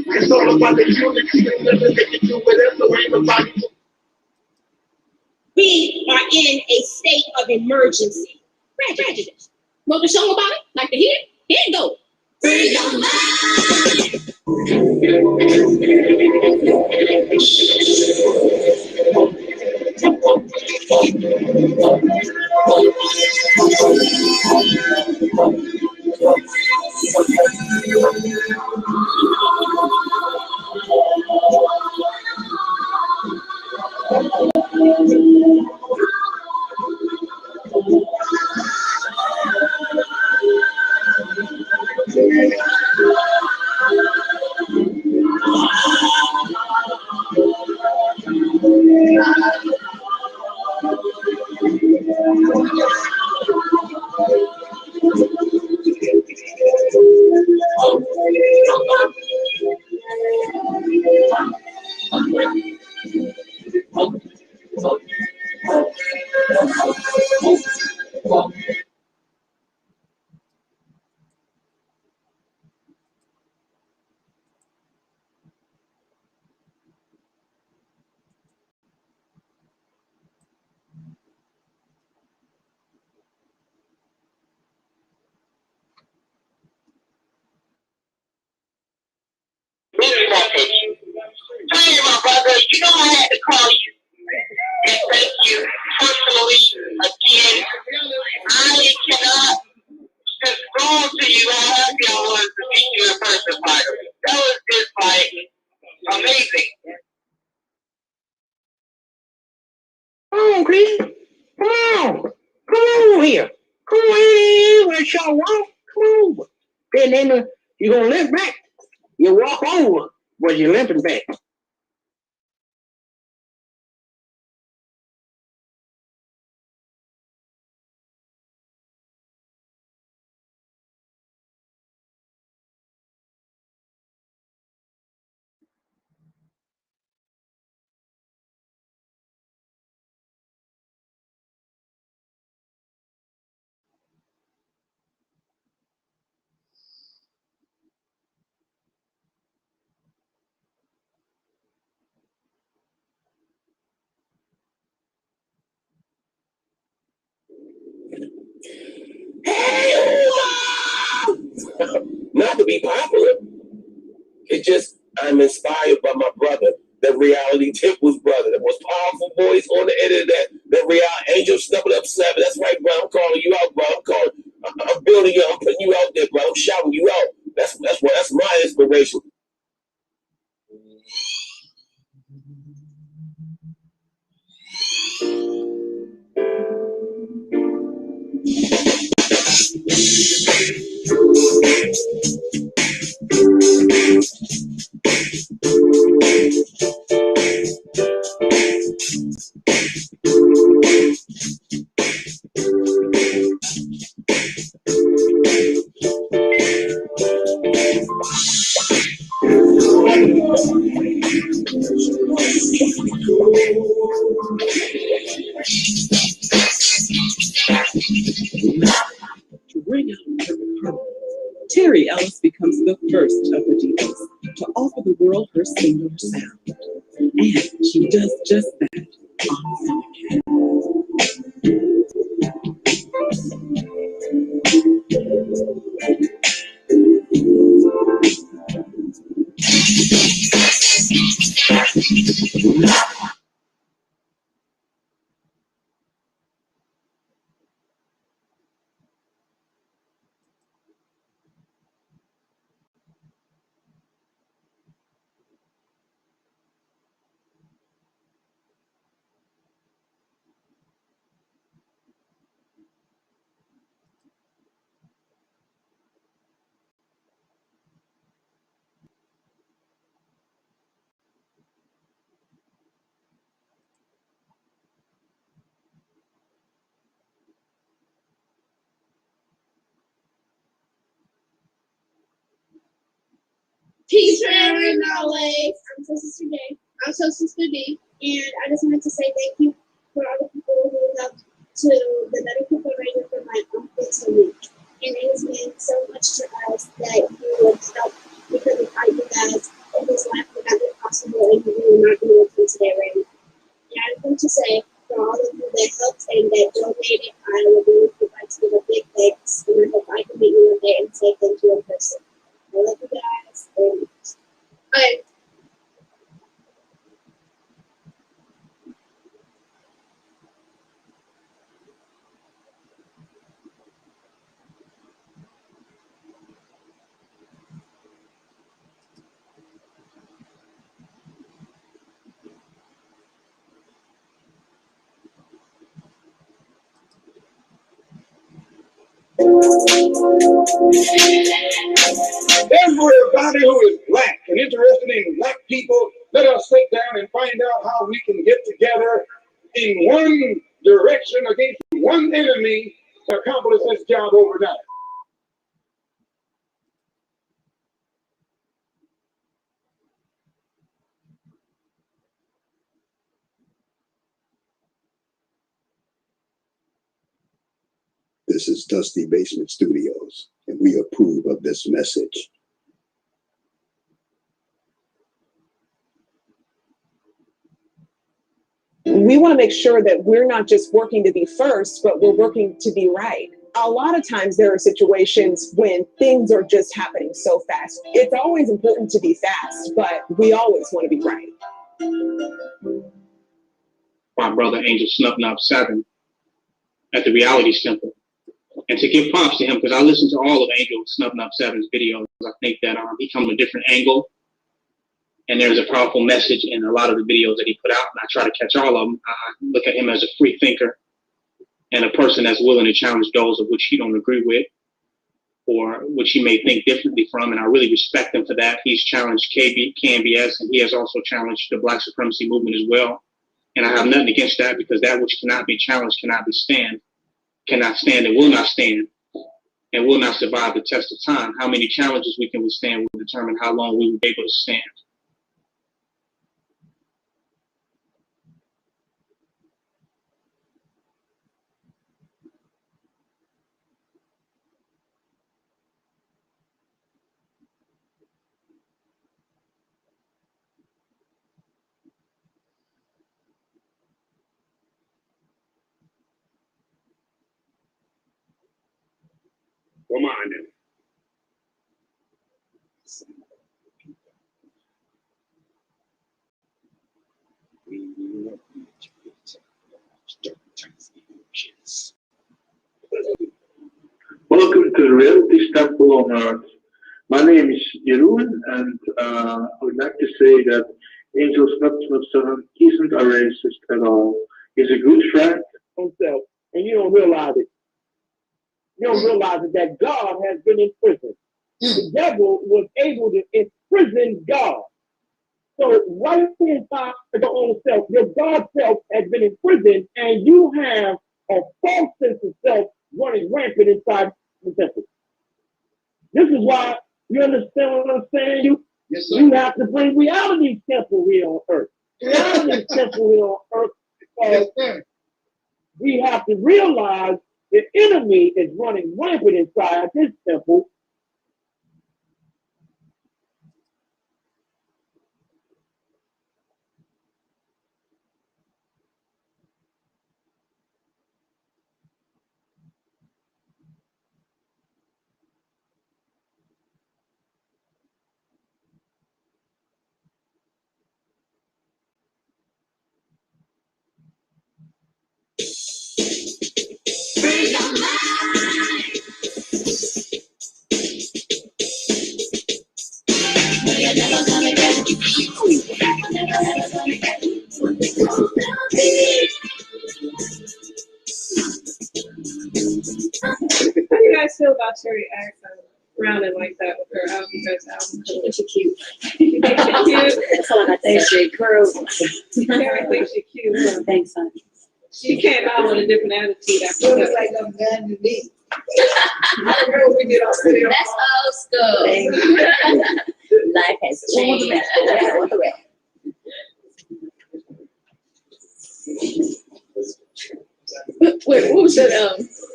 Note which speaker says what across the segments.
Speaker 1: It's all about the unity and nothing they can do with it. So everybody. We are in a state of emergency. Prejudice. Want to show about it? Like to hear it? Here it goes. Free your mind. Hey, my brother, you know I had to call you and thank you personally again. I cannot disclose to you how happy I was to meet you in person, Myron. That was just like amazing. Come on, Chris. Come on. Come on here. Come on in. Let's y'all walk. Come on. Then you're going to limp back. You walk over, but you're limping back. Not to be popular. It's just I'm inspired by my brother, that reality Temple's brother, the most powerful voice on the internet, that reality Angel Stubble Up 7. That's right, bro. I'm calling you out, bro. I'm building you. I'm putting you out there, bro. I'm
Speaker 2: shouting you out. That's my inspiration.
Speaker 3: Terry Ellis becomes the first of the divas to offer the world her singular sound. And she does just that on Syndicate.
Speaker 4: Peace and knowledge. I'm so Sister J. I'm so Sister D. And I just wanted to say thank you for all the people who helped to the medical provider for my uncle Taalik. And it has meant so much to us that you would help because without you guys, this life would not be possible and we would not be working today right now. And I just want to say for all of you that helped and that donated, I would really like to give a big thanks. And I hope I can meet you one day and say thank you in person. I love you guys. And I
Speaker 5: Everybody who is black and interested in black people, let us sit down and find out how we can get together in one direction against one enemy to accomplish this job overnight.
Speaker 6: This is Dusty Basement Studios, and we approve of this message.
Speaker 3: We want to make sure that we're not just working to be first, but we're working to be right. A lot of times there are situations when things are just happening so fast. It's always important to be fast, but we always want to be right.
Speaker 7: My brother Angel Snuffnub 7 at the Reality Temple. And to give props to him, because I listened to all of Angel Snuffnub 7's videos. I think that he comes from a different angle. And there's a powerful message in a lot of the videos that he put out. And I try to catch all of them. I look at him as a free thinker and a person that's willing to challenge those of which he don't agree with or which he may think differently from. And I really respect him for that. He's challenged KBS, and he has also challenged the Black supremacy movement as well. And I have nothing against that, because that which cannot be challenged cannot stand and will not stand and will not survive the test of time. How many challenges we can withstand will determine how long we will be able to stand.
Speaker 5: Come on then.
Speaker 2: Welcome
Speaker 8: welcome to the Reality Temple on Earth. My name is Jeroen, and I would like to say that Angel Snub isn't a racist at all. He's a good friend.
Speaker 9: Himself, and you don't realize it. You don't realize it, that God has been in prison. The devil was able to imprison God. So right inside your own self, your God self has been in prison, and you have a false sense of self running rampant inside the temple. This is why, you understand what I'm saying? You have to bring reality temple here on earth. Reality temple here on earth. We have to realize the enemy is running rampant inside this temple.
Speaker 10: How do you guys feel about Cherry rounding like that with her album? She's cute. Cute.
Speaker 11: That's all I got to say. Girl.
Speaker 10: Cherry thinks she's cute.
Speaker 11: Thanks, honey.
Speaker 10: She came out with a different attitude after that.
Speaker 11: Like I'm glad to be.
Speaker 10: That's
Speaker 11: old school. Life has changed.
Speaker 10: Wait, what was that?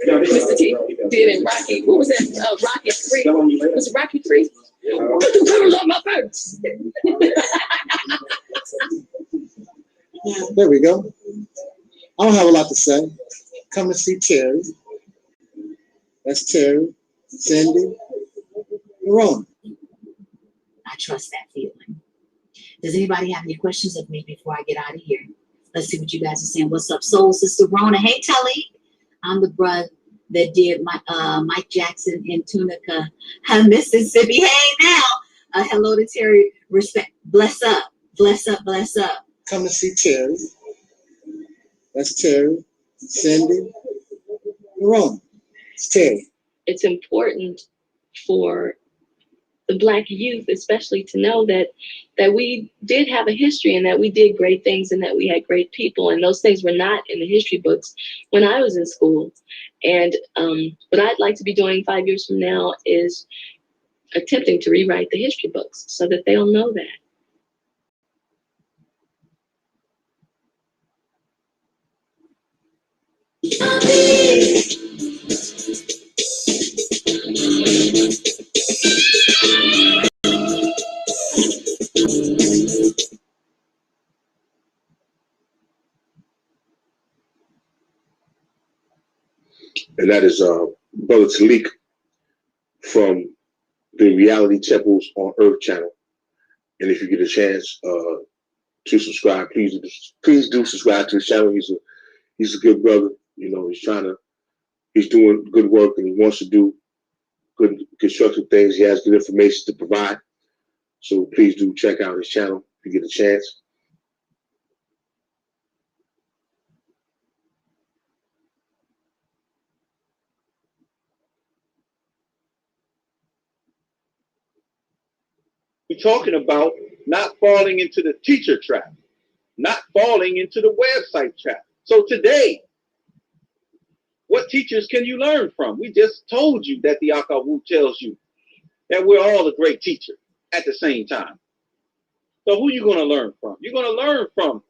Speaker 10: Mr. T did in Rocky. What was that? Rocky 3. Was it Rocky 3? What the colors on my purse?
Speaker 12: There we go. I don't have a lot to say. Come and see Terry. That's Terry, Cindy, Ron.
Speaker 11: I trust that feeling. Does anybody have any questions of me before I get out of here? Let's see what you guys are saying. What's up, Soul Sister Rona? Hey, Taalik. I'm the brother that did my Mike Jackson in Tunica, Mississippi. Hey, now. Hello to Terry. Respect. Bless up. Bless up. Bless up.
Speaker 12: Come and see Terry. That's Terry, Cindy, Ron. It's Terry.
Speaker 13: It's important for the Black youth, especially, to know that we did have a history and that we did great things and that we had great people, and those things were not in the history books when I was in school. And what I'd like to be doing 5 years from now is attempting to rewrite the history books so that they'll know that.
Speaker 2: And that is Brother Taalik from the Reality Temples on Earth channel. And if you get a chance to subscribe, please do subscribe to his channel. He's a good brother. You know, he's doing good work, and he wants to do good constructive things. He has good information to provide. So please do check out his channel if you get a chance.
Speaker 14: We're talking about not falling into the teacher trap, not falling into the website trap. So today, what teachers can you learn from? We just told you that the Akawu tells you that we're all a great teacher at the same time. So who are you going to learn from? You're going to learn from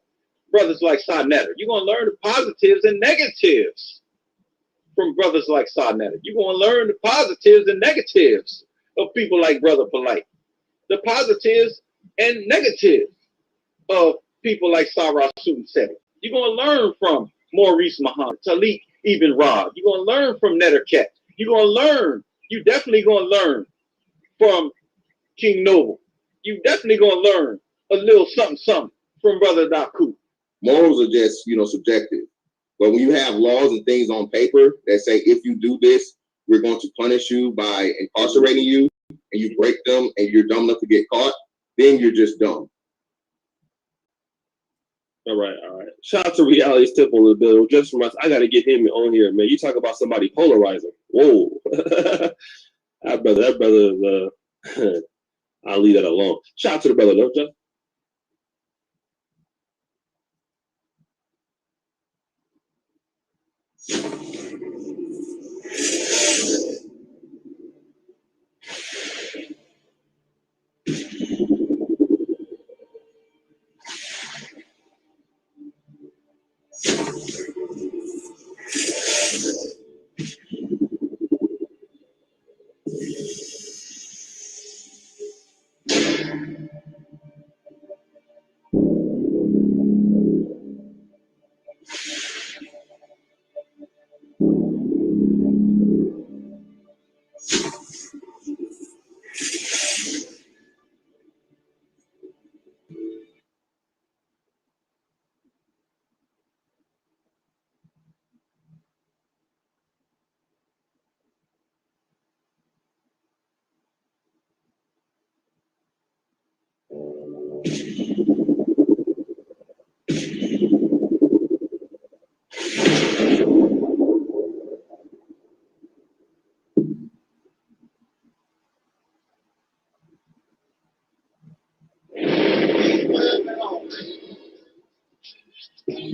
Speaker 14: brothers like Sa-Neter. You're going to learn the positives and negatives from brothers like Sa-Neter. You're going to learn the positives and negatives of people like Brother Polite. The positives and negatives of people like Sarah Sunseti. You're going to learn from Maurice Muhammad, Taalik Ibn'rad. You're going to learn from Netterket. You're going to learn. You definitely going to learn from King Noble. You definitely going to learn a little something from Brother Daku.
Speaker 15: Morals are just, subjective. But when you have laws and things on paper that say if you do this, we're going to punish you by incarcerating you, and you break them, and you're dumb enough to get caught, then you're just dumb.
Speaker 16: All right. Shout out to Reality's tip on the bill. Just from us, I got to get him on here, man. You talk about somebody polarizing. Whoa. that brother, I'll leave that alone. Shout out to the brother, though, Jeff.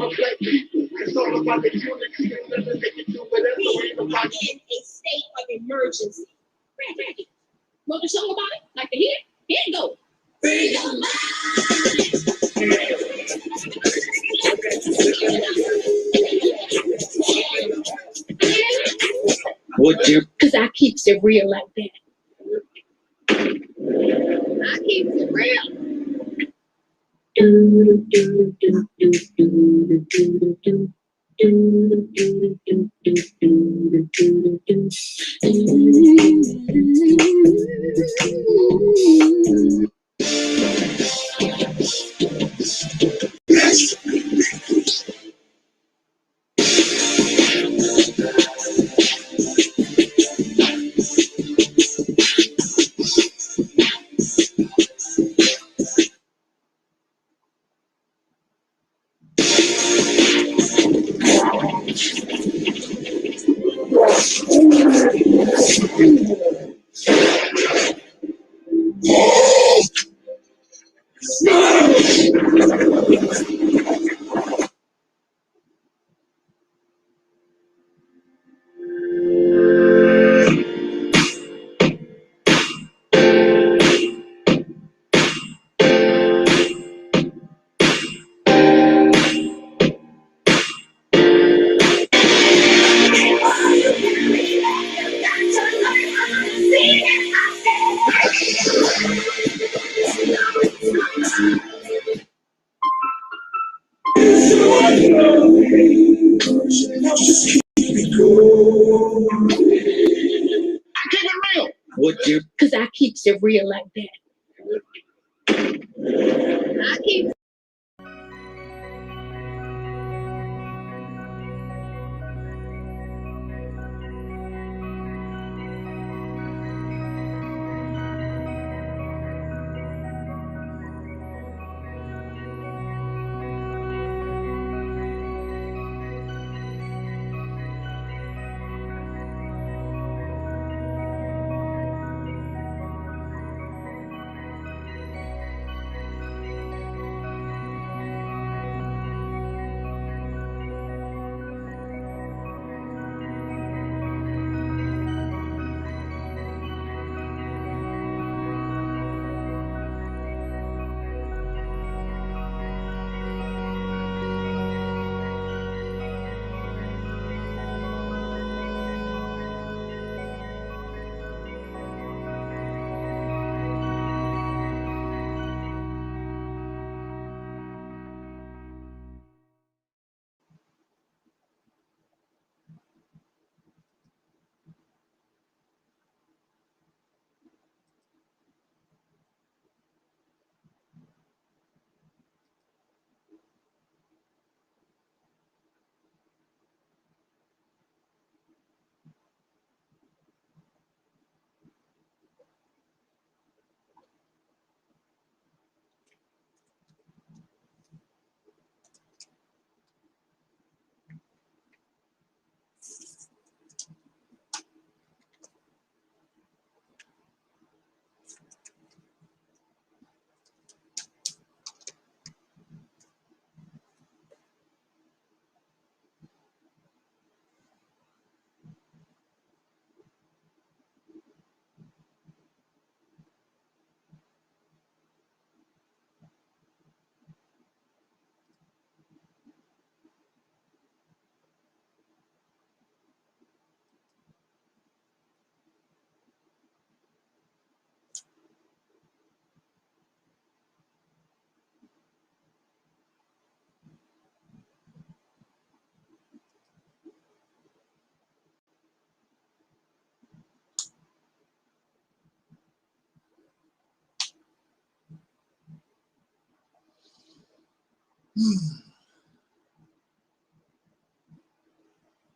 Speaker 4: It's all about the unity and living, they can do whatever we in a state of emergency. Want to show about it? Like to hear? Here you go. Freedom.
Speaker 15: Would you?
Speaker 4: Because I keeps it real like that. I keeps it real.
Speaker 15: Would you?
Speaker 4: Because I keeps it real like that. I keep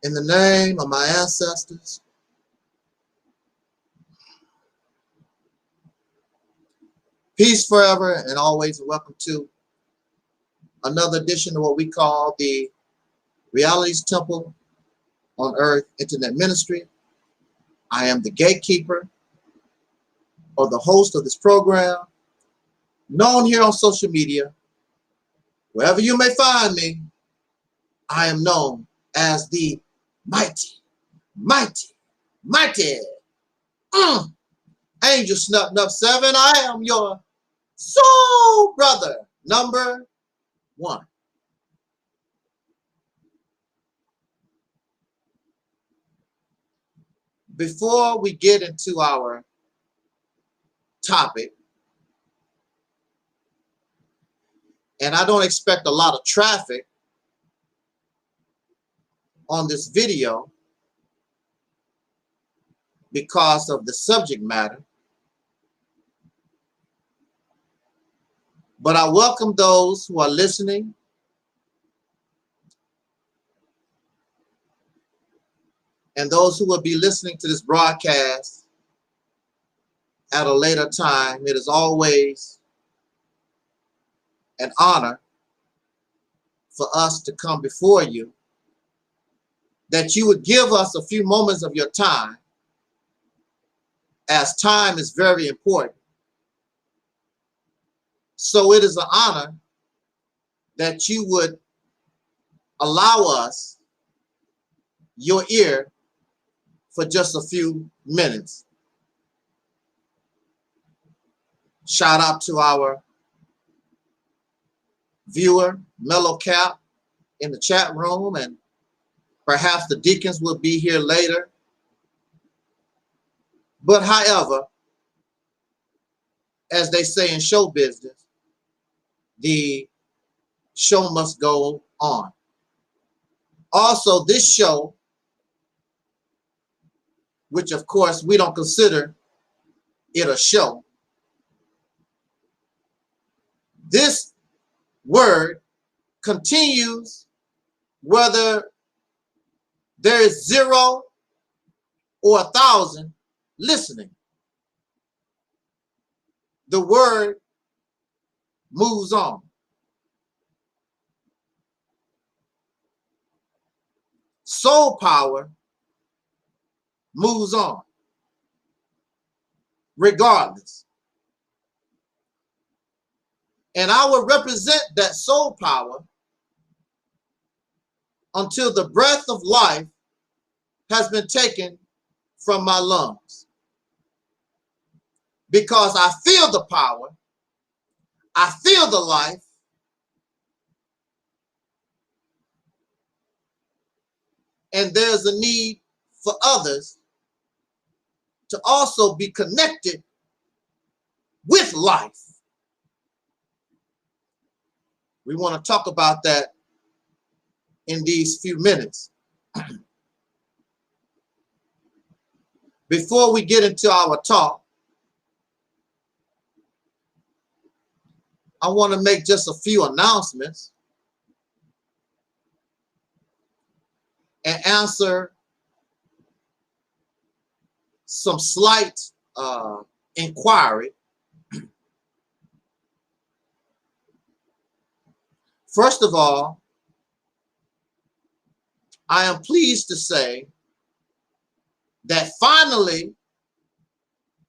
Speaker 12: In the name of my ancestors, peace forever and always, and welcome to another edition of what we call the Realities Temple on Earth Internet Ministry. I am the gatekeeper or the host of this program, known here on social media. Wherever you may find me, I am known as the mighty Angel Snuff 7. I am your soul brother number 1. Before we get into our topic, and I don't expect a lot of traffic on this video because of the subject matter, but I welcome those who are listening and those who will be listening to this broadcast at a later time. It is always an honor for us to come before you, that you would give us a few moments of your time, as time is very important. So it is an honor that you would allow us your ear for just a few minutes. Shout out to our viewer, Mellow Cap, in the chat room, and perhaps the deacons will be here later. But however, as they say in show business, the show must go on. Also, this show, which of course we don't consider it a show, this word continues whether there is 0 or 1,000 listening. The word moves on. Soul power moves on, regardless. And I will represent that soul power until the breath of life has been taken from my lungs. Because I feel the power, I feel the life, and there's a need for others to also be connected with life. We want to talk about that in these few minutes. Before we get into our talk, I want to make just a few announcements and answer some slight inquiry. First of all, I am pleased to say that finally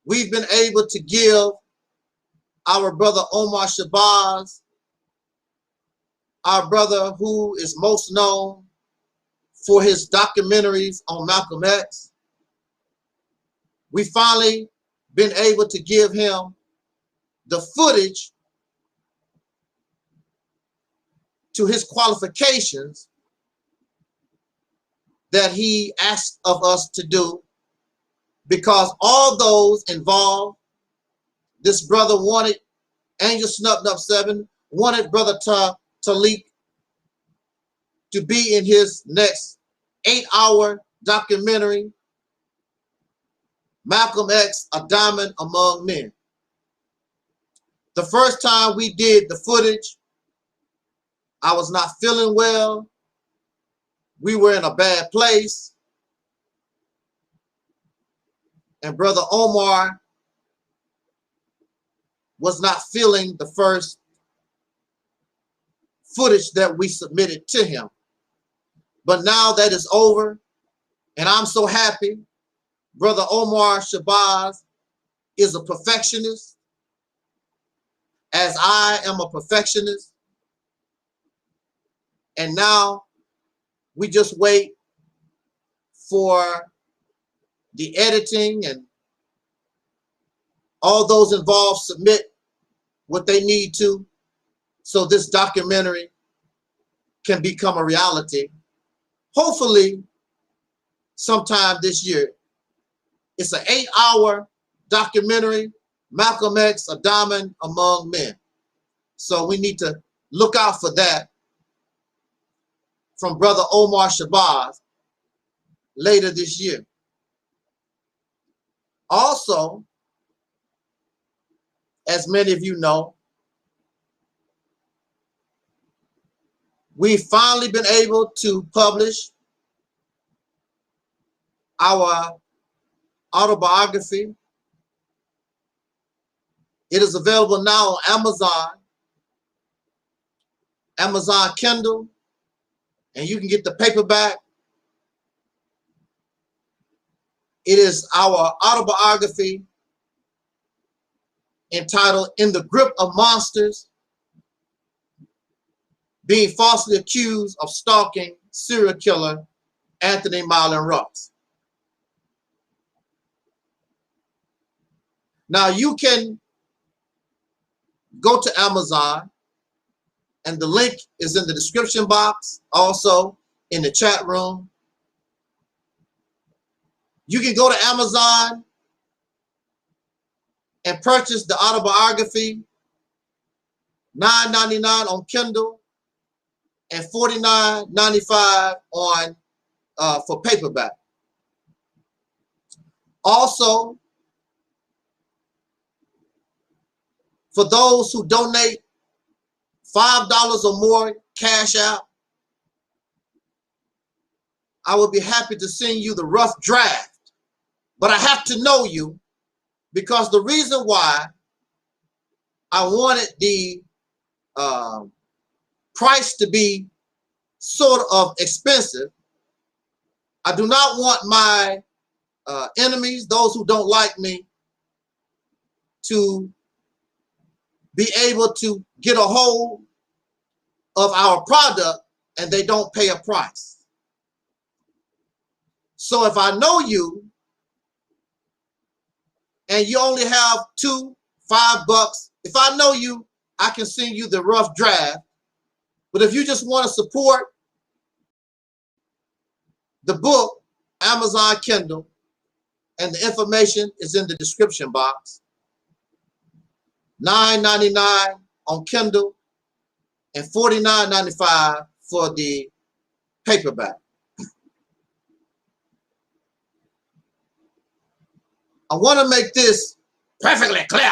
Speaker 12: we've been able to give our brother Omar Shabazz, our brother who is most known for his documentaries on Malcolm X, we finally been able to give him the footage to his qualifications that he asked of us to do, because all those involved, this brother wanted, Angel Snuff 7, wanted brother Taalik to be in his next 8-hour documentary, Malcolm X, A Diamond Among Men. The first time we did the footage, I was not feeling well. We were in a bad place. And Brother Omar was not feeling the first footage that we submitted to him. But now that is over, and I'm so happy. Brother Omar Shabazz is a perfectionist, as I am a perfectionist. And now we just wait for the editing, and all those involved submit what they need to, so this documentary can become a reality. Hopefully sometime this year. It's an 8-hour documentary, Malcolm X, a Diamond Among Men. So we need to look out for that from Brother Omar Shabazz later this year. Also, as many of you know, we've finally been able to publish our autobiography. It is available now on Amazon Kindle, and you can get the paperback. It is our autobiography entitled "In the Grip of Monsters, Being Falsely Accused of Stalking Serial Killer Anthony Myron Ross." Now you can go to Amazon, and the link is in the description box, also in the chat room. You can go to Amazon and purchase the autobiography, $9.99 on Kindle and $49.95 on for paperback. Also, for those who donate $5 or more cash out, I would be happy to send you the rough draft. But I have to know you, because the reason why I wanted the price to be sort of expensive, I do not want my enemies, those who don't like me, to be able to get a hold of our product and they don't pay a price. So if I know you and you only have $2, $5, if I know you, I can send you the rough draft. But if you just want to support the book, Amazon Kindle, and the information is in the description box. $9.99 on Kindle and $49.95 for the paperback. I want to make this perfectly clear.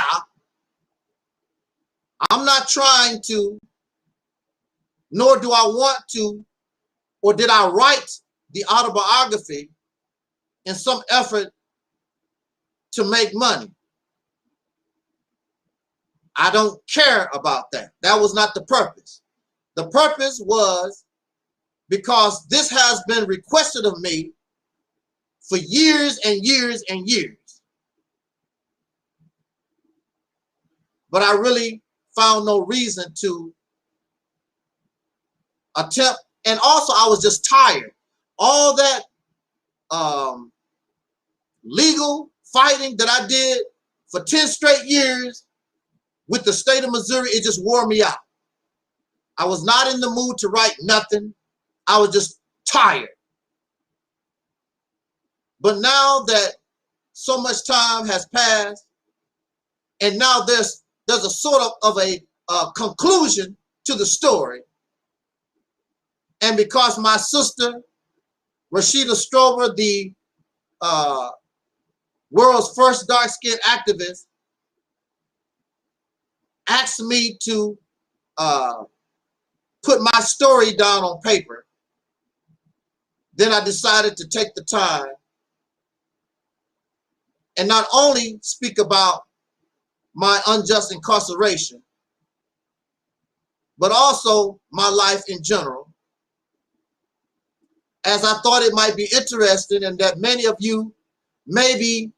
Speaker 12: I'm not trying to, nor do I want to, or did I write the autobiography in some effort to make money. I don't care about that. That was not the purpose. The purpose was because this has been requested of me for years and years and years. But I really found no reason to attempt. And also I was just tired. All that legal fighting that I did for 10 straight years with the state of Missouri, it just wore me out. I was not in the mood to write nothing. I was just tired. But now that so much time has passed, and now there's a sort of a conclusion to the story, and because my sister, Rashida Strober, the world's first dark-skinned activist, asked me to put my story down on paper, then I decided to take the time and not only speak about my unjust incarceration, but also my life in general, as I thought it might be interesting and that many of you may be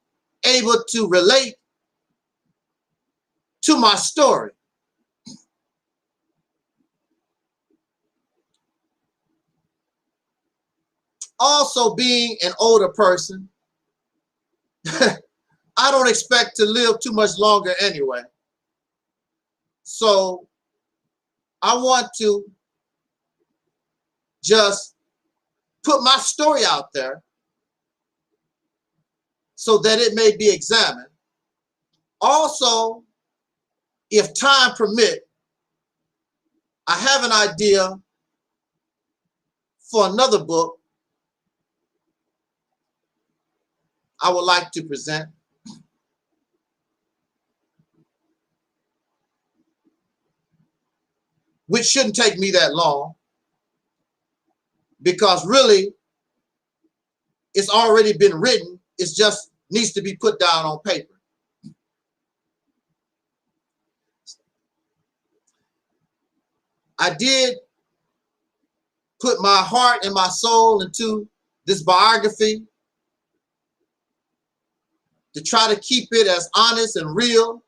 Speaker 12: able to relate to my story. Also, being an older person, I don't expect to live too much longer anyway. So I want to just put my story out there so that it may be examined. Also, if time permit, I have an idea for another book I would like to present. Which shouldn't take me that long, because really it's already been written. It just needs to be put down on paper. I did put my heart and my soul into this biography to try to keep it as honest and real.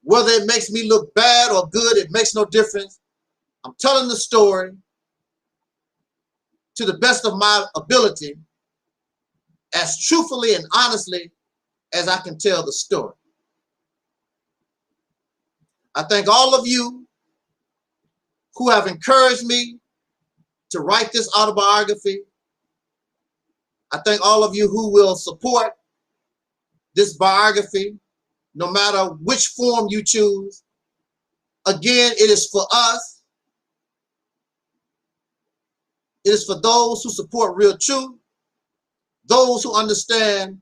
Speaker 12: Whether it makes me look bad or good, it makes no difference. I'm telling the story to the best of my ability, as truthfully and honestly as I can tell the story. I thank all of you who have encouraged me to write this autobiography. I thank all of you who will support this biography, no matter which form you choose. Again, it is for us. It is for those who support real truth, those who understand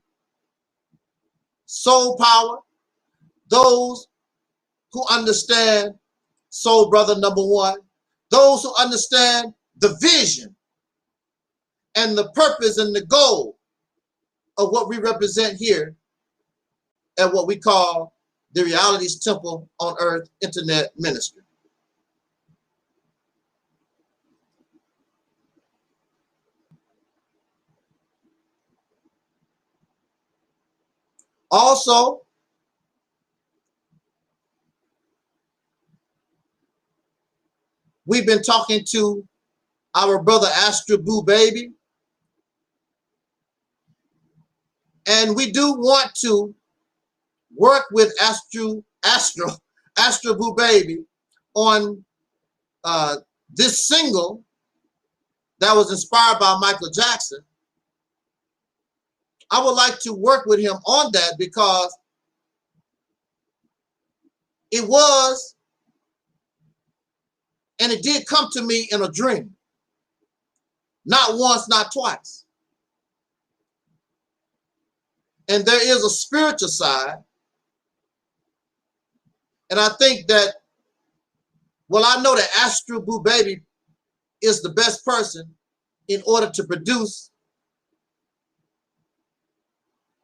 Speaker 12: soul power, those who understand soul brother number one, those who understand the vision and the purpose and the goal of what we represent here at what we call the Realities Temple on Earth Internet Ministry. Also, we've been talking to our brother Astro Boo Baby, and we do want to work with Astro Boo Baby on this single that was inspired by Michael Jackson. I would like to work with him on that because it was, and it did come to me in a dream. Not once, not twice. And there is a spiritual side. And I think that, well, I know that Astro Boo Baby is the best person in order to produce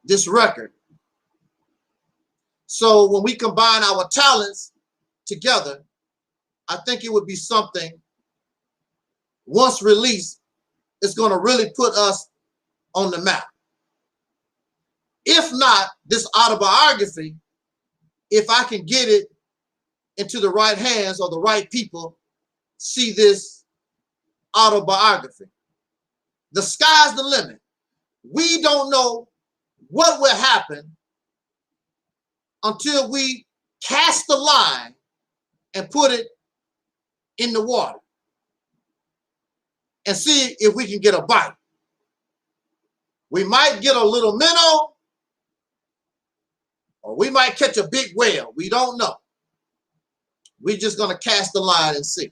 Speaker 12: this record. So when we combine our talents together, I think it would be something, once released, it's going to really put us on the map. If not, this autobiography, if I can get it into the right hands or the right people, see this autobiography. The sky's the limit. We don't know what will happen until we cast the line and put it in the water and see if we can get a bite. We might get a little minnow, or we might catch a big whale. We don't know. We're just going to cast the line and see.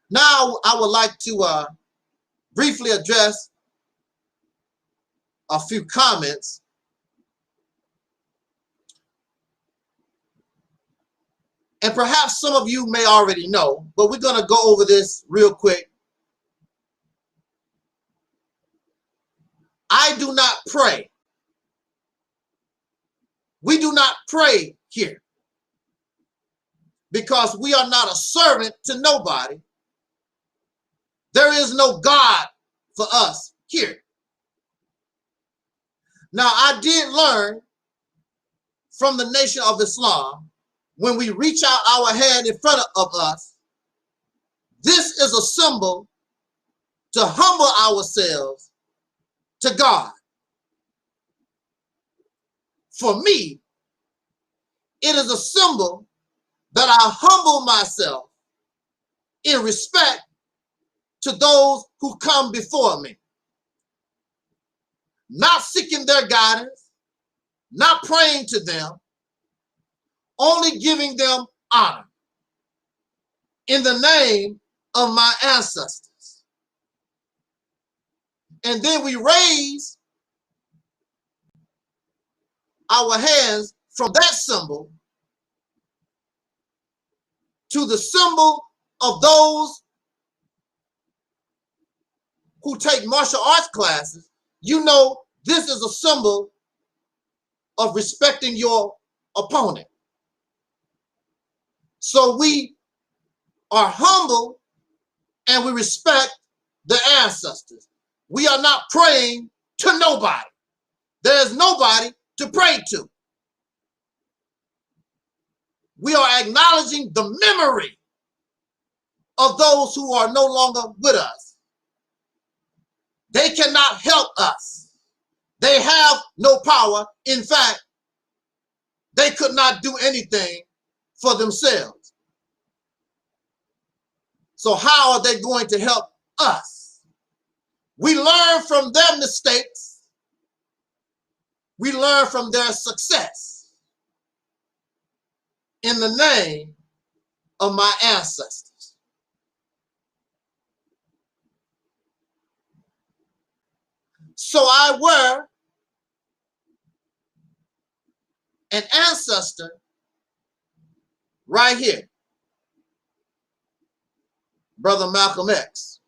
Speaker 12: Now, I would like to briefly address a few comments. And perhaps some of you may already know, but we're going to go over this real quick. I do not pray. We do not pray here because we are not a servant to nobody. There is no God for us here. Now, I did learn from the Nation of Islam, when we reach out our hand in front of us, this is a symbol to humble ourselves to God. For me, it is a symbol that I humble myself in respect to those who come before me. Not seeking their guidance, not praying to them, only giving them honor in the name of my ancestors. And then we raise our hands from that symbol to the symbol of those who take martial arts classes. You know, this is a symbol of respecting your opponent. So we are humble and we respect the ancestors. We are not praying to nobody. There is nobody to pray to. We are acknowledging the memory of those who are no longer with us. They cannot help us. They have no power. In fact, they could not do anything for themselves. So how are they going to help us? We learn from their mistakes. We learn from their success in the name of my ancestors. So I were an ancestor right here, Brother Malcolm X.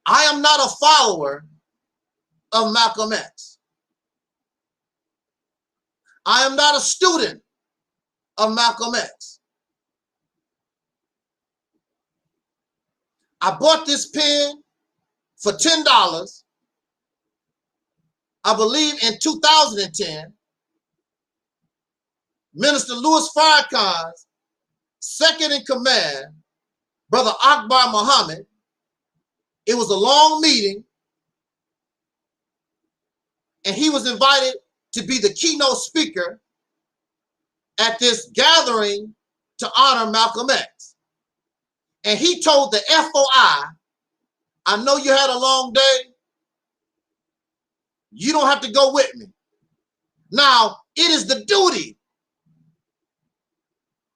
Speaker 12: I am not a follower of Malcolm X. I am not a student of Malcolm X. I bought this pen for $10, I believe in 2010. Minister Louis Farrakhan's second in command, Brother Akbar Muhammad. It was a long meeting, and he was invited to be the keynote speaker at this gathering to honor Malcolm X. And he told the FOI, I know you had a long day. You don't have to go with me. Now, it is the duty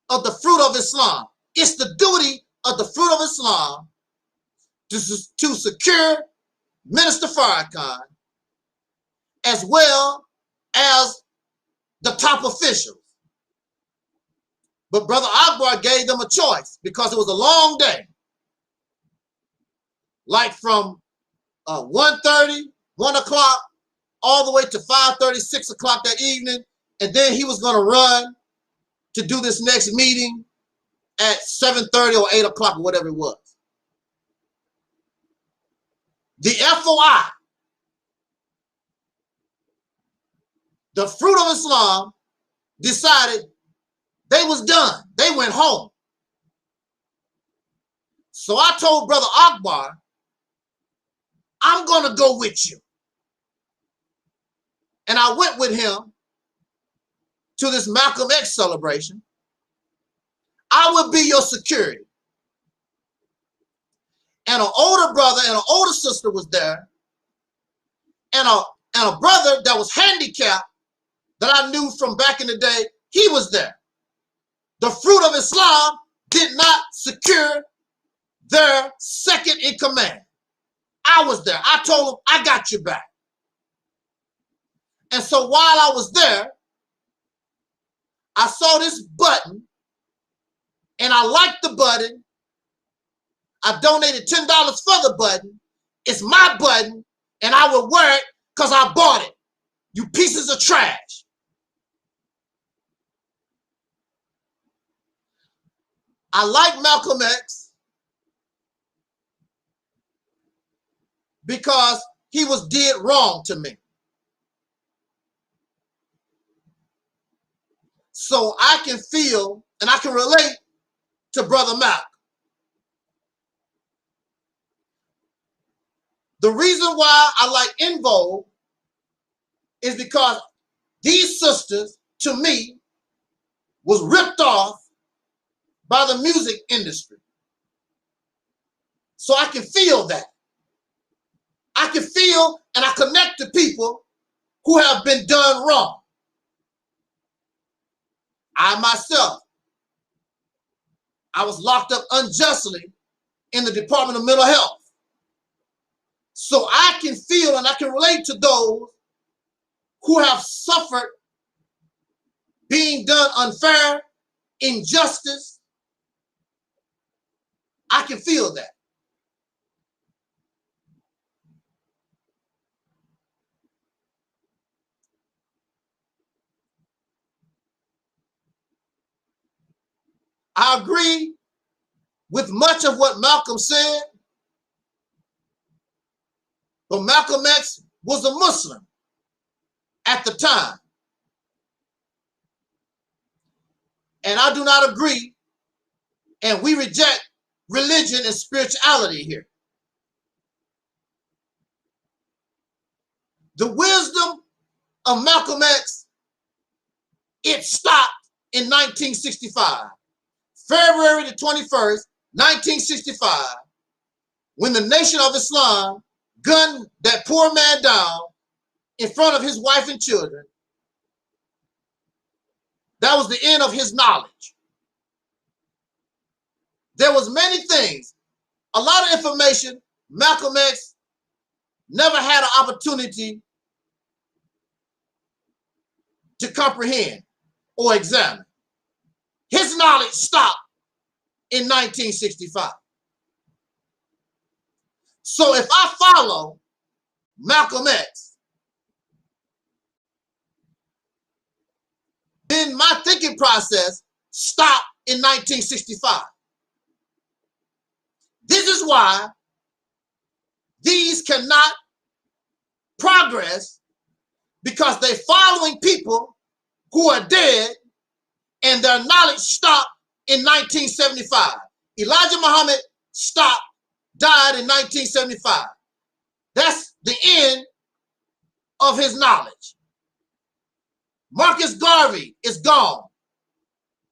Speaker 12: of the Fruit of Islam. It's the duty of the Fruit of Islam to secure Minister Farrakhan as well as the top officials. But Brother Akbar gave them a choice because it was a long day. Like from 1:30, 1 o'clock, all the way to 5:30, 6 o'clock that evening. And then he was going to run to do this next meeting at 7:30 or 8 o'clock or whatever it was. The FOI, the Fruit of Islam, decided they was done. They went home. So I told Brother Akbar, I'm going to go with you. And I went with him to this Malcolm X celebration. I will be your security. And an older brother and an older sister was there. And a brother that was handicapped that I knew from back in the day, he was there. The Fruit of Islam did not secure their second in command. I was there. I told them, I got your back. And so while I was there, I saw this button and I liked the button. I donated $10 for the button. It's my button and I will wear it because I bought it. You pieces of trash. I like Malcolm X because he was did wrong to me. So I can feel and I can relate to Brother Malcolm. The reason why I like En Vogue is because these sisters, to me, was ripped off by the music industry. So I can feel that. I can feel and I connect to people who have been done wrong. I myself, I was locked up unjustly in the Department of Mental Health. So I can feel and I can relate to those who have suffered being done unfair, injustice. I can feel that. I agree with much of what Malcolm said, but Malcolm X was a Muslim at the time. And I do not agree, and we reject religion and spirituality here. The wisdom of Malcolm X, it stopped in 1965. February the 21st, 1965, when the Nation of Islam gunned that poor man down in front of his wife and children. That was the end of his knowledge. There was many things, a lot of information Malcolm X never had an opportunity to comprehend or examine. His knowledge stopped in 1965. So if I follow Malcolm X, then my thinking process stopped in 1965. This is why these cannot progress, because they're following people who are dead and their knowledge stopped in 1975. Elijah Muhammad died in 1975. That's the end of his knowledge. Marcus Garvey is gone.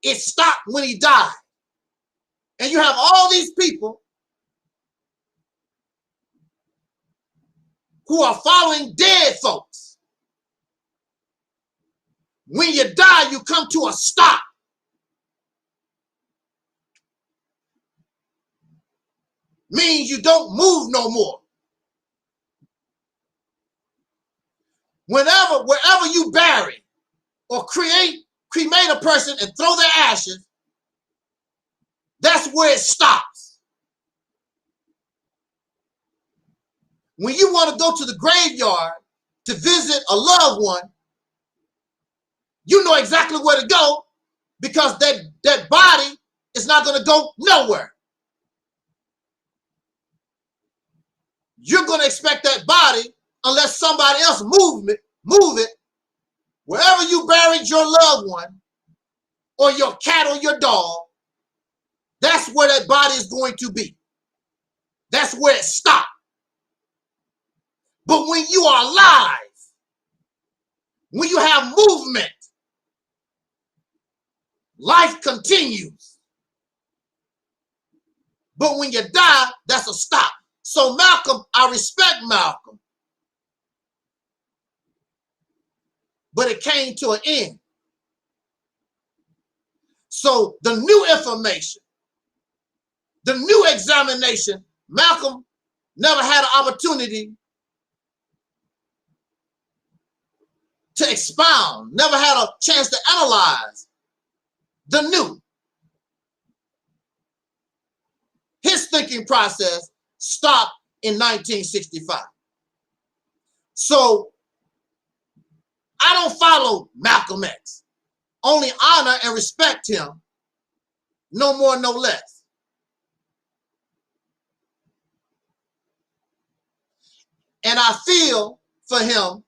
Speaker 12: It stopped when he died. And you have all these people who are following dead folks. When you die, you come to a stop. Means you don't move no more. Wherever you bury or cremate a person and throw their ashes, that's where it stops. When you want to go to the graveyard to visit a loved one, you know exactly where to go, because that body is not going to go nowhere. You're going to expect that body, unless somebody else move it, wherever you buried your loved one, or your cat or your dog, that's where that body is going to be. That's where it stopped. But when you are alive, when you have movement, life continues. But when you die, that's a stop. So Malcolm, I respect Malcolm, but it came to an end. So the new information, the new examination, Malcolm never had an opportunity to expound, never had a chance to analyze the new. His thinking process stopped in 1965. So I don't follow Malcolm X. Only honor and respect him, no more, no less. And I feel for him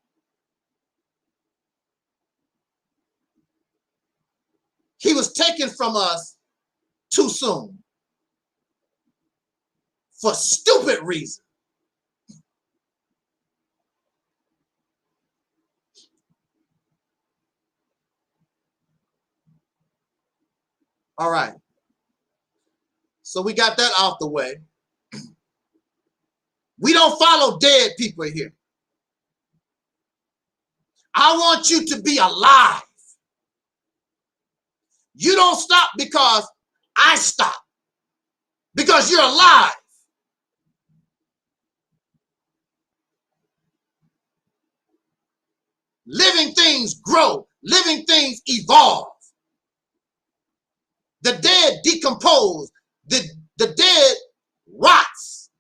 Speaker 12: he was taken from us too soon for stupid reasons. All right. So we got that out the way. We don't follow dead people here. I want you to be alive. You don't stop because I stop. Because you're alive. Living things grow. Living things evolve. The dead decompose. The dead rots.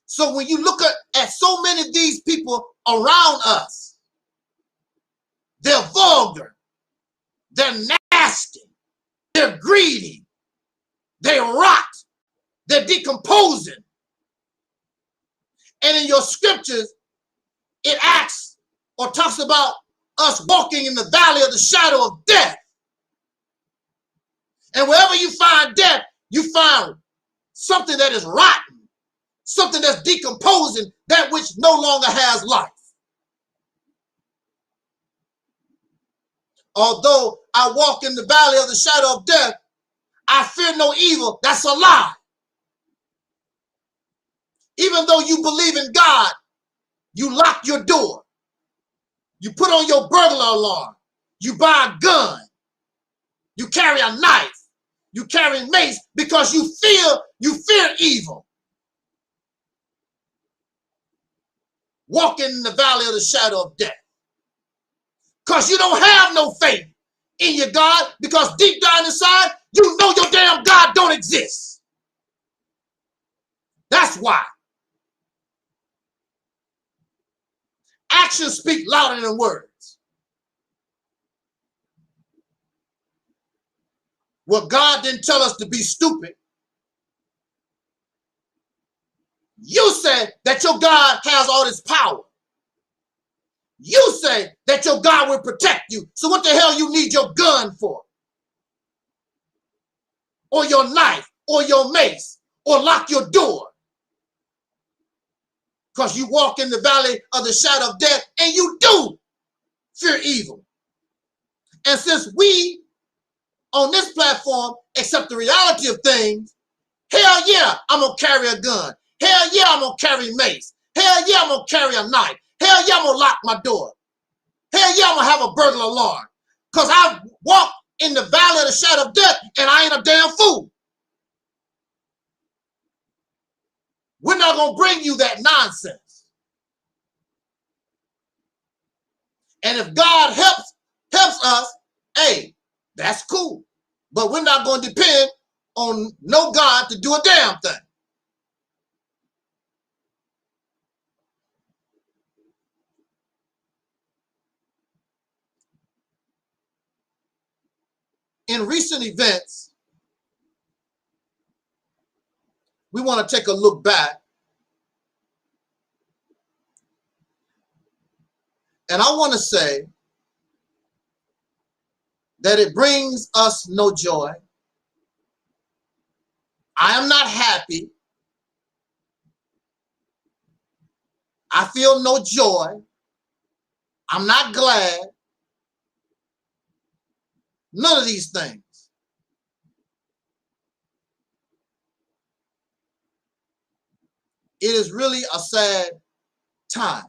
Speaker 12: So when you look at so many of these people around us, they're vulgar, they're nasty, they're greedy, they rot, they're decomposing. And in your scriptures, it acts or talks about us walking in the valley of the shadow of death. And wherever you find death, you find something that is rotten, something that's decomposing, that which no longer has life. Although I walk in the valley of the shadow of death, I fear no evil. That's a lie. Even though you believe in God, you lock your door. You put on your burglar alarm. You buy a gun. You carry a knife. You carry mace because you fear evil. Walking in the valley of the shadow of death. Because you don't have no faith in your God, because deep down inside, you know your damn God don't exist. That's why. Actions speak louder than words. Well, God didn't tell us to be stupid. You said that your God has all this power. You say that your God will protect you. So what the hell you need your gun for? Or your knife, or your mace, or lock your door? Because you walk in the valley of the shadow of death, and you do fear evil. And since we on this platform accept the reality of things, hell yeah, I'm going to carry a gun. Hell yeah, I'm going to carry mace. Hell yeah, I'm going to carry a knife. Hell yeah, I'm going to lock my door. Hell yeah, I'm going to have a burglar alarm. Because I walk in the valley of the shadow of death, and I ain't a damn fool. We're not going to bring you that nonsense. And if God helps us, hey, that's cool. But we're not going to depend on no God to do a damn thing. In recent events, we want to take a look back. And I want to say that it brings us no joy. I am not happy. I feel no joy. I'm not glad. None of these things. It is really a sad time.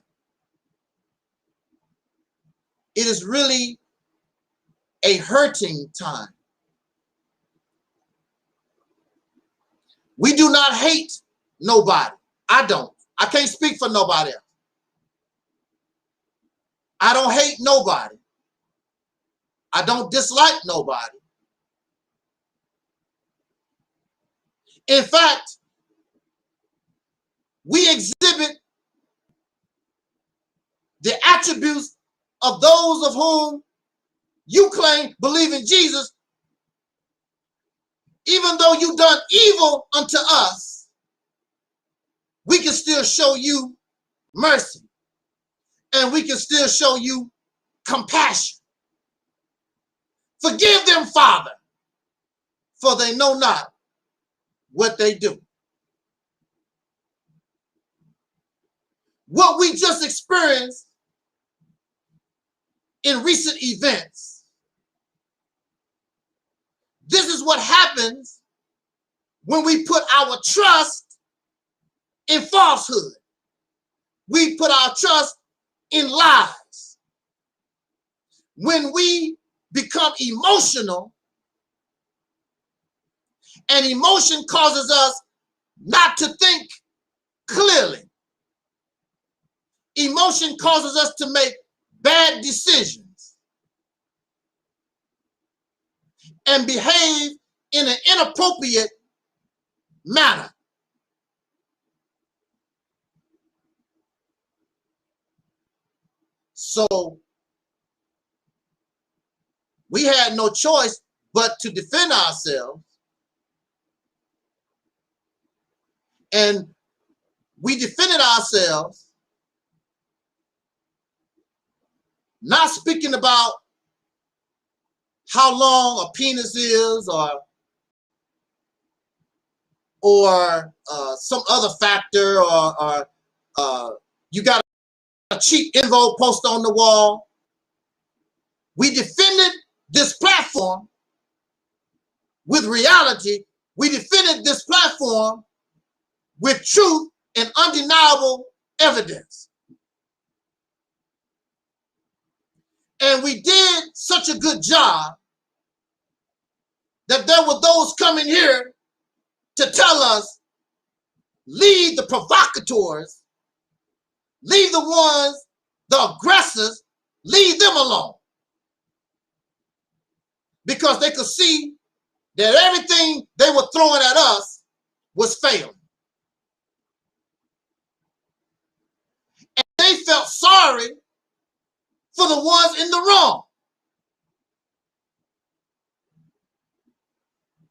Speaker 12: It is really a hurting time. We do not hate nobody. I don't. I can't speak for nobody else. I don't hate nobody. I don't dislike nobody. In fact, we exhibit the attributes of those of whom you claim believe in Jesus. Even though you done evil unto us, we can still show you mercy, and we can still show you compassion. Forgive them, Father, for they know not what they do. What we just experienced in recent events, this is what happens when we put our trust in falsehood. We put our trust in lies. When we become emotional, and emotion causes us not to think clearly. Emotion causes us to make bad decisions and behave in an inappropriate manner. So we had no choice but to defend ourselves. And we defended ourselves, not speaking about how long a penis is or some other factor, or you got a cheap info post on the wall. We defended this platform with reality. We defended this platform with truth and undeniable evidence. And we did such a good job that there were those coming here to tell us, leave the provocateurs, leave the ones, the aggressors, leave them alone. Because they could see that everything they were throwing at us was failing. And they felt sorry for the ones in the wrong.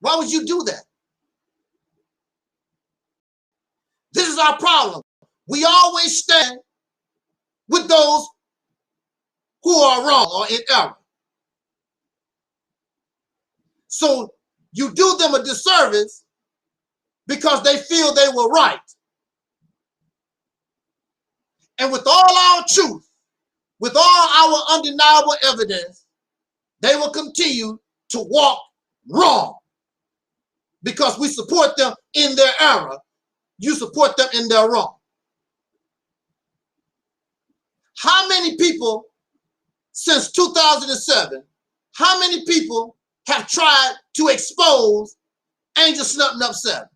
Speaker 12: Why would you do that? This is our problem. We always stand with those who are wrong or in error. So you do them a disservice because they feel they were right. And with all our truth, with all our undeniable evidence, they will continue to walk wrong because we support them in their error. You support them in their wrong. How many people since 2007, how many people have tried to expose Angel Snuffing Up 7?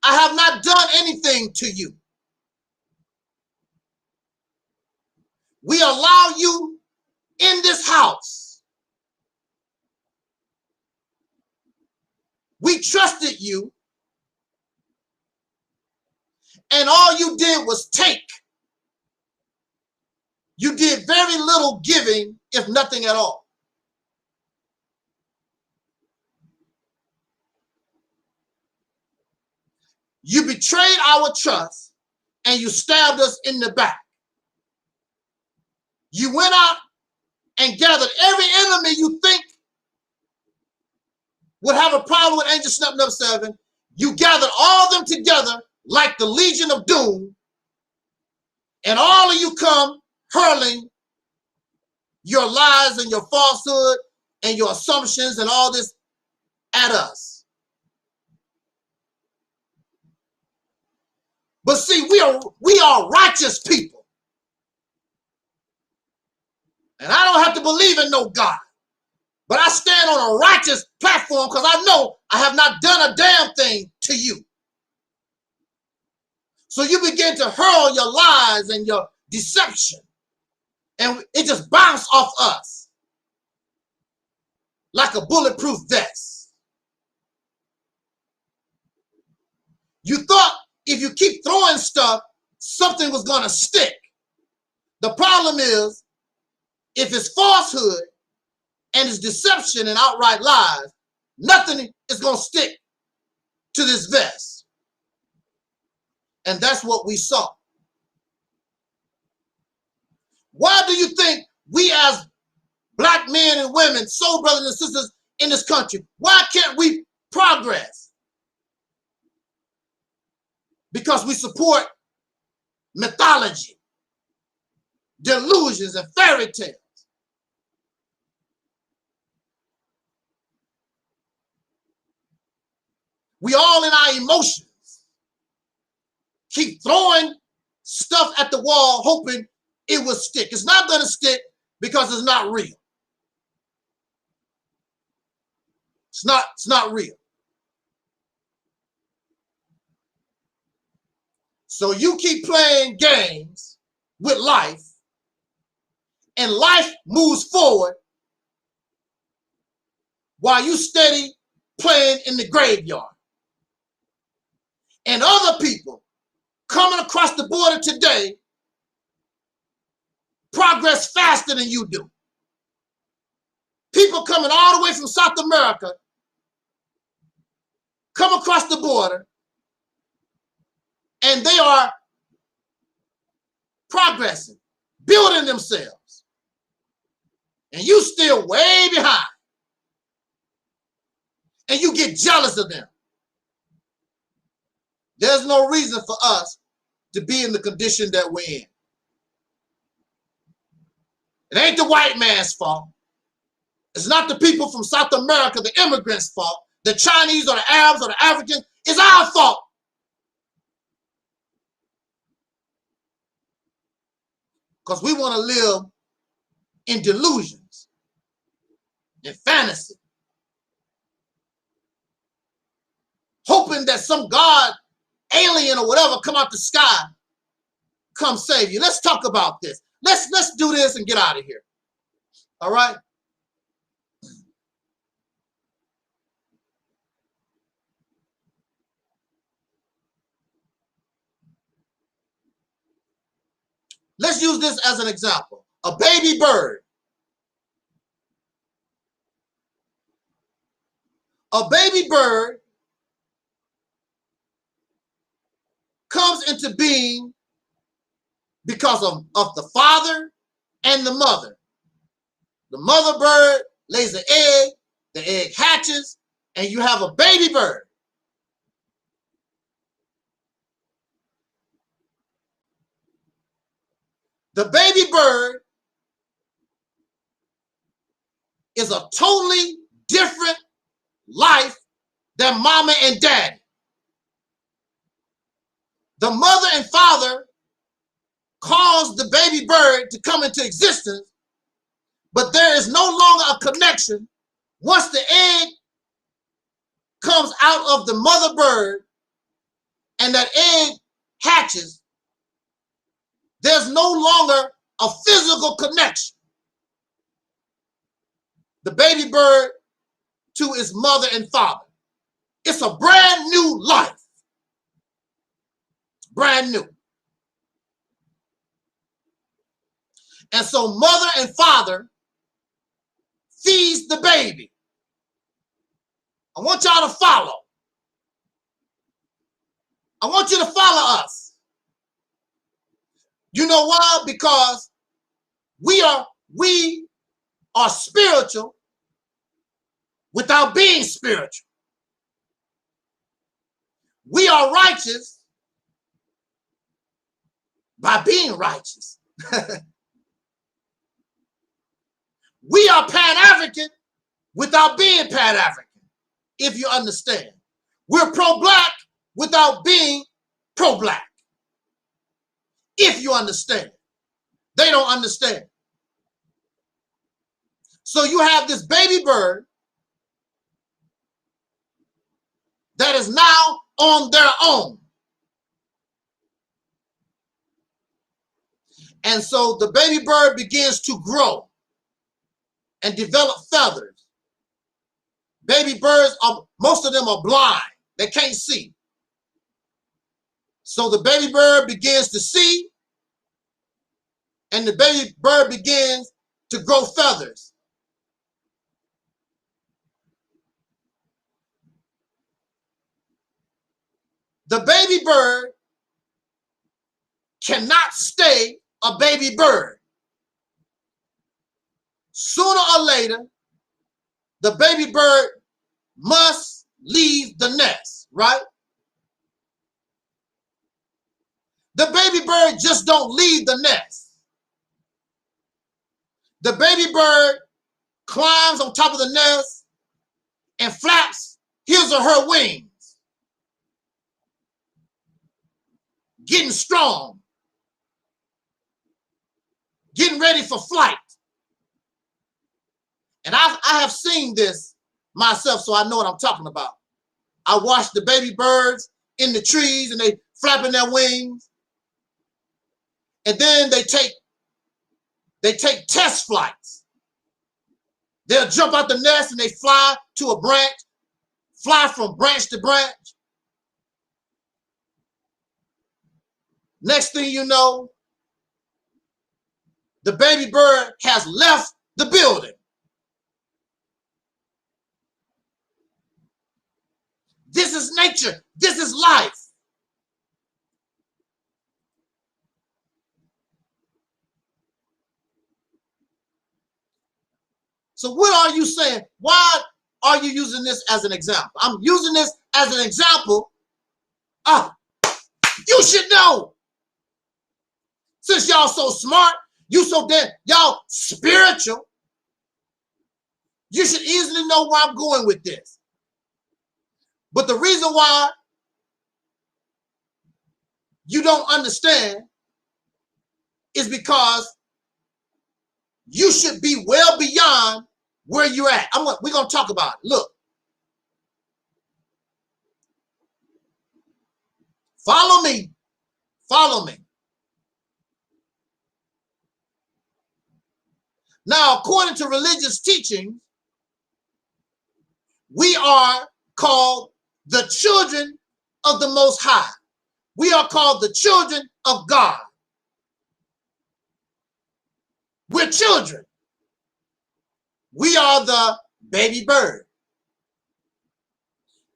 Speaker 12: I have not done anything to you. We allow you in this house. We trusted you, and all you did was take. You did very little giving, if nothing at all. You betrayed our trust and you stabbed us in the back. You went out and gathered every enemy you think would have a problem with Angel Snuffing Up 7. You gathered all of them together like the Legion of Doom, and all of you come hurling your lies and your falsehood and your assumptions and all this at us. But see, we are righteous people. And I don't have to believe in no God. But I stand on a righteous platform because I know I have not done a damn thing to you. So you begin to hurl your lies and your deception. And it just bounced off us. like a bulletproof vest. You thought if you keep throwing stuff, something was going to stick. The problem is, if it's falsehood and it's deception and outright lies, nothing is going to stick to this vest. And that's what we saw. Why do you think we as black men and women, soul brothers and sisters in this country, why can't we progress? Because we support mythology, delusions, and fairy tales. We all in our emotions keep throwing stuff at the wall hoping it will stick. It's not going to stick because it's not real. It's not real. So you keep playing games with life, and life moves forward while you steady playing in the graveyard. And other people coming across the border today progress faster than you do. People coming all the way from South America come across the border and they are progressing, building themselves. And you still way behind. And you get jealous of them. There's no reason for us to be in the condition that we're in. It ain't the white man's fault. It's not the people from South America, the immigrants' fault. The Chinese or the Arabs or the Africans. It's our fault. Because we want to live in delusions, in fantasy. Hoping that some God, alien or whatever, come out the sky, come save you. Let's talk about this. Let's do this and get out of here. All right? Let's use this as an example. A baby bird. A baby bird comes into being because of the father and the mother. The mother bird lays an egg, the egg hatches, and you have a baby bird. The baby bird is a totally different life than mama and daddy. The mother and father caused the baby bird to come into existence, but there is no longer a connection. Once the egg comes out of the mother bird and that egg hatches, there's no longer a physical connection. The baby bird to its mother and father. It's a brand new life. Brand new. And so mother and father feeds the baby. I want y'all to follow. I want you to follow us. You know why? Because we are spiritual without being spiritual. We are righteous by being righteous. We are Pan-African without being Pan-African, if you understand. We're pro-black without being pro-black, if you understand. They don't understand. So you have this baby bird that is now on their own. And so the baby bird begins to grow and develop feathers Baby birds, most of them are blind. They can't see. So the baby bird begins to see, and the baby bird begins to grow feathers. The baby bird cannot stay a baby bird. Sooner or later, the baby bird must leave the nest, right? The baby bird just don't leave the nest. The baby bird climbs on top of the nest and flaps his or her wings, getting strong, getting ready for flight. And I have seen this myself, so I know what I'm talking about. I watch the baby birds in the trees and they flapping their wings. And then they take test flights. They'll jump out the nest and they fly to a branch, fly from branch to branch. Next thing you know, the baby bird has left the building. This is nature. This is life. So what are you saying? Why are you using this as an example? I'm using this as an example. You should know. Since y'all so smart, you so damn, y'all spiritual, you should easily know where I'm going with this. But the reason why you don't understand is because you should be well beyond where you're at. We're going to talk about it. Look. Follow me. Follow me. Now, according to religious teaching, we are called the children of the Most High. We are called the children of God. We're children. We are the baby bird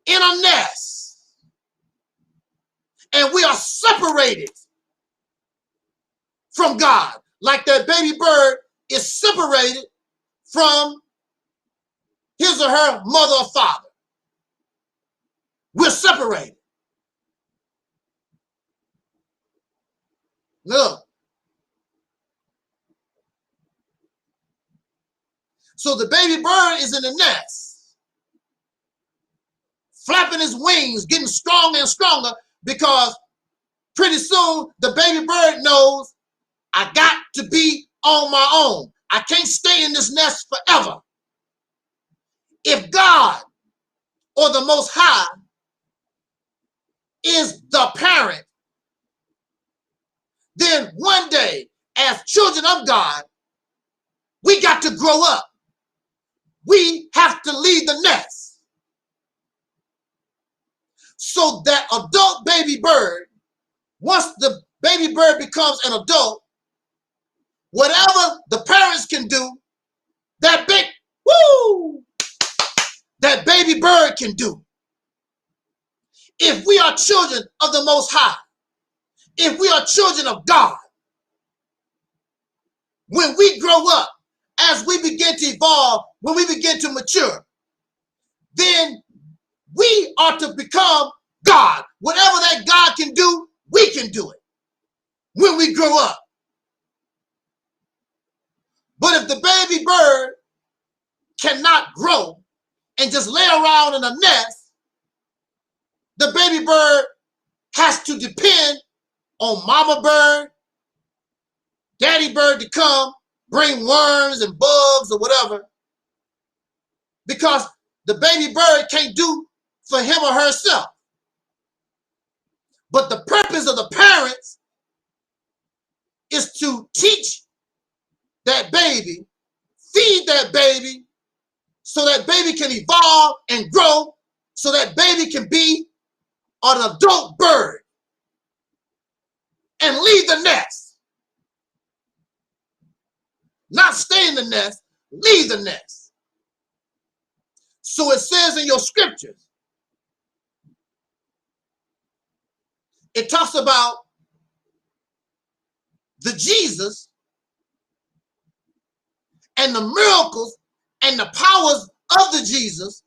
Speaker 12: in a nest. And we are separated from God. Like that baby bird is separated from his or her mother or father. We're separated. Look. So the baby bird is in the nest, flapping his wings, getting stronger and stronger, because pretty soon the baby bird knows I got to be on my own. I can't stay in this nest forever. If God or the Most High is the parent, then one day, as children of God, we got to grow up. We have to leave the nest. So that adult baby bird, once the baby bird becomes an adult, whatever the parents can do, that baby bird can do. If we are children of the Most High, if we are children of God, when we grow up, as we begin to evolve, when we begin to mature, then we are to become God. Whatever that God can do, we can do it when we grow up. But if the baby bird cannot grow and just lay around in a nest, the baby bird has to depend on mama bird, daddy bird to come bring worms and bugs or whatever, because the baby bird can't do for him or herself. But the purpose of the parents is to teach that baby, feed that baby, so that baby can evolve and grow, so that baby can be an adult bird and leave the nest. Not stay in the nest, leave the nest. So it says in your scriptures, it talks about the Jesus and the miracles and the powers of the Jesus.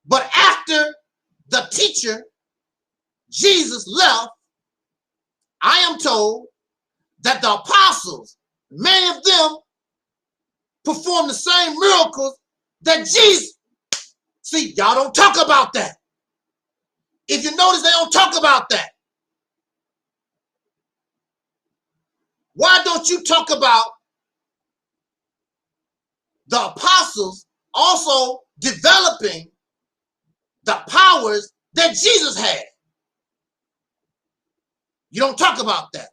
Speaker 12: But after the teacher, Jesus, left, I am told that the apostles, many of them performed the same miracles that Jesus. See, y'all don't talk about that. If you notice, they don't talk about that. Why don't you talk about the apostles also developing the powers that Jesus had? You don't talk about that.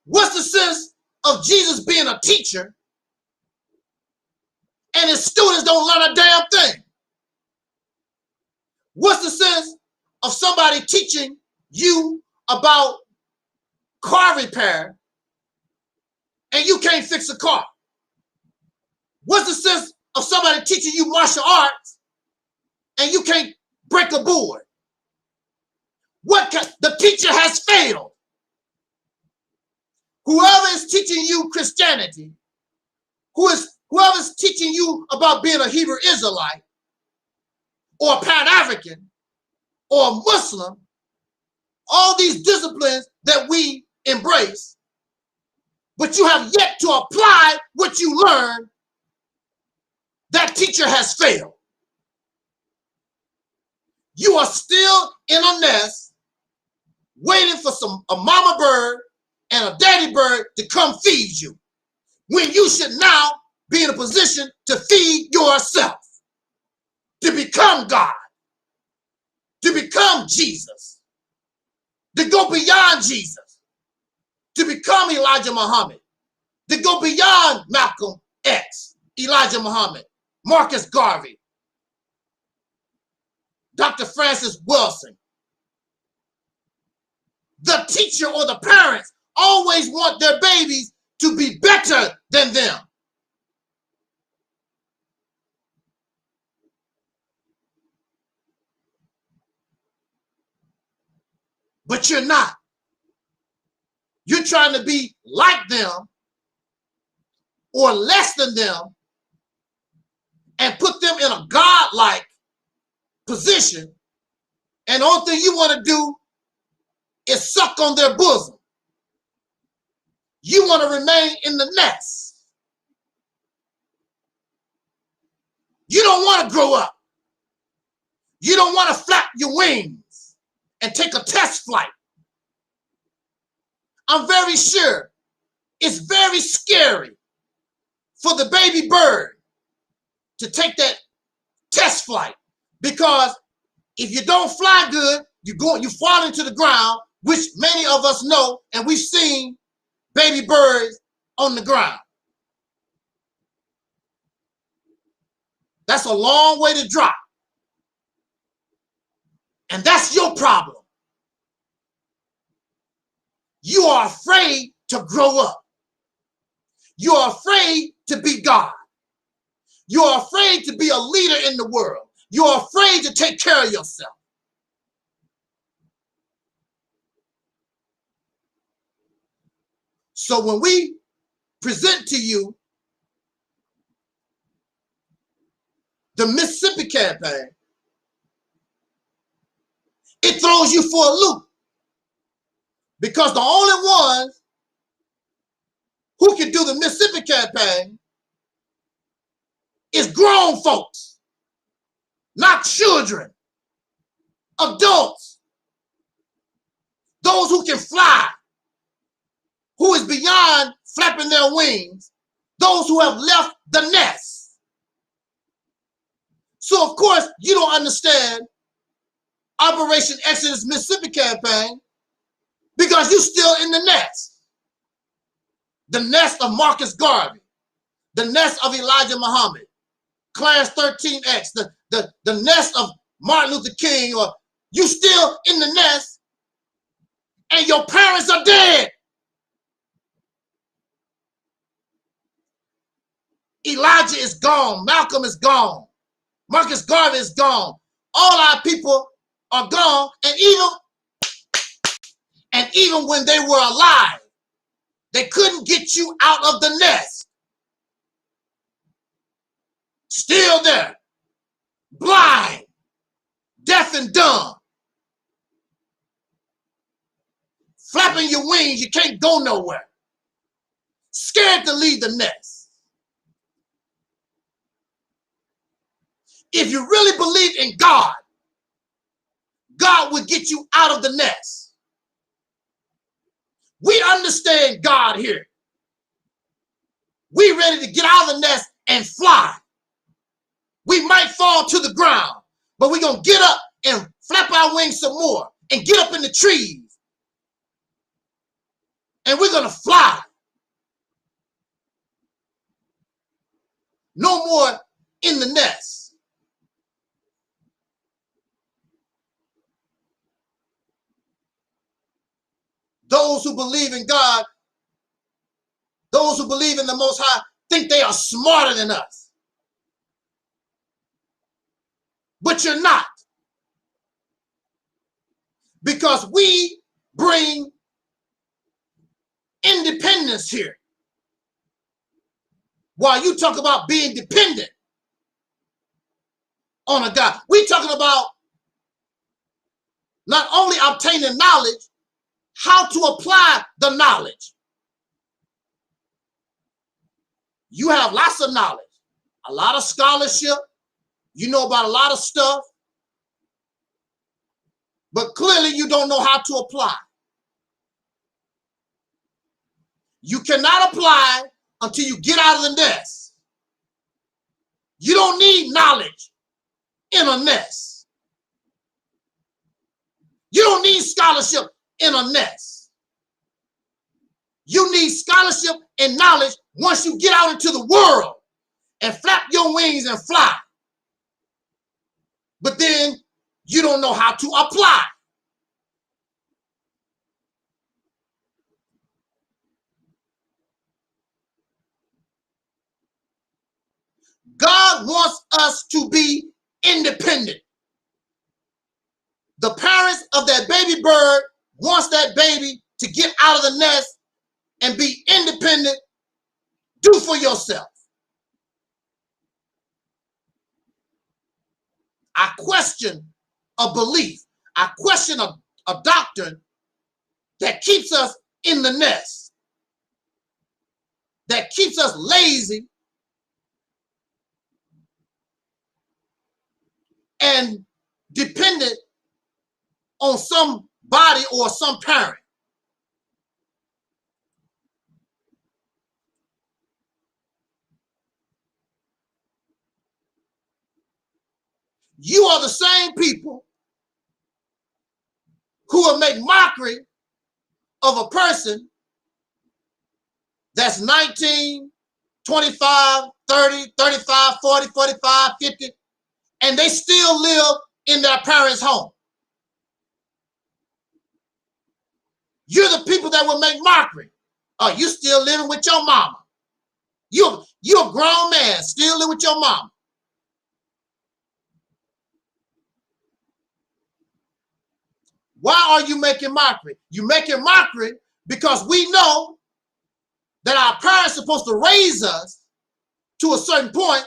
Speaker 12: What's the sense of Jesus being a teacher and his students don't learn a damn thing? What's the sense of somebody teaching you about car repair and you can't fix a car? What's the sense of somebody teaching you martial arts and you can't break a board? The teacher has failed. Whoever is teaching you Christianity, whoever's teaching you about being a Hebrew Israelite or a Pan-African or a Muslim, all these disciplines that we embrace, but you have yet to apply what you learned, that teacher has failed. You are still in a nest waiting for a mama bird and a daddy bird to come feed you, when you should now be in a position to feed yourself, to become God, to become Jesus, to go beyond Jesus, to become Elijah Muhammad, to go beyond Malcolm X, Elijah Muhammad, Marcus Garvey, Dr. Francis Wilson. The teacher or the parents always want their babies to be better than them. But you're not. You're trying to be like them or less than them and put them in a godlike position, and the only thing you want to do is suck on their bosom. You want to remain in the nest. You don't want to grow up. You don't want to flap your wings and take a test flight. I'm very sure it's very scary for the baby bird to take that test flight, because if you don't fly good, you fall into the ground, which many of us know, and we've seen baby birds on the ground. That's a long way to drop. And that's your problem. You are afraid to grow up. You are afraid to be God. You are afraid to be a leader in the world. You are afraid to take care of yourself. So when we present to you the Mississippi campaign, it throws you for a loop, because the only ones who can do the Mississippi campaign is grown folks, not children, adults, those who can fly, who is beyond flapping their wings, those who have left the nest. So of course you don't understand Operation Exodus Mississippi campaign, because you're still in the nest. the nest of Marcus Garvey, the nest of Elijah Muhammad, Class 13X, the nest of Martin Luther King, or you still in the nest and your parents are dead. Elijah is gone. Malcolm is gone. Marcus Garvey is gone. All our people are gone. And even when they were alive, they couldn't get you out of the nest. Still there. Blind, deaf and dumb. Flapping your wings, you can't go nowhere. Scared to leave the nest. If you really believe in God, God will get you out of the nest. We understand God here. We ready to get out of the nest and fly. We might fall to the ground, but we're going to get up and flap our wings some more and get up in the trees. And we're going to fly. No more in the nest. Those who believe in God, those who believe in the Most High, think they are smarter than us. But you're not. Because we bring independence here. While you talk about being dependent on a God, we're talking about not only obtaining knowledge, how to apply the knowledge. You have lots of knowledge, a lot of scholarship, you know about a lot of stuff, but clearly you don't know how to apply. You cannot apply until you get out of the nest. You don't need knowledge in a nest. You don't need scholarship in a nest. You need scholarship and knowledge once you get out into the world and flap your wings and fly. But then you don't know how to apply. God wants us to be independent. The parents of that baby bird wants that baby to get out of the nest and be independent. Do for yourself. I question a belief. I question a doctrine that keeps us in the nest, that keeps us lazy and dependent on somebody or some parent. You are the same people who will make mockery of a person that's 19, 25, 30, 35, 40, 45, 50, and they still live in their parents' home. You're the people that will make mockery. Oh, you still living with your mama. You're a grown man, still living with your mama. Why are you making mockery? You're making mockery because we know that our parents are supposed to raise us to a certain point,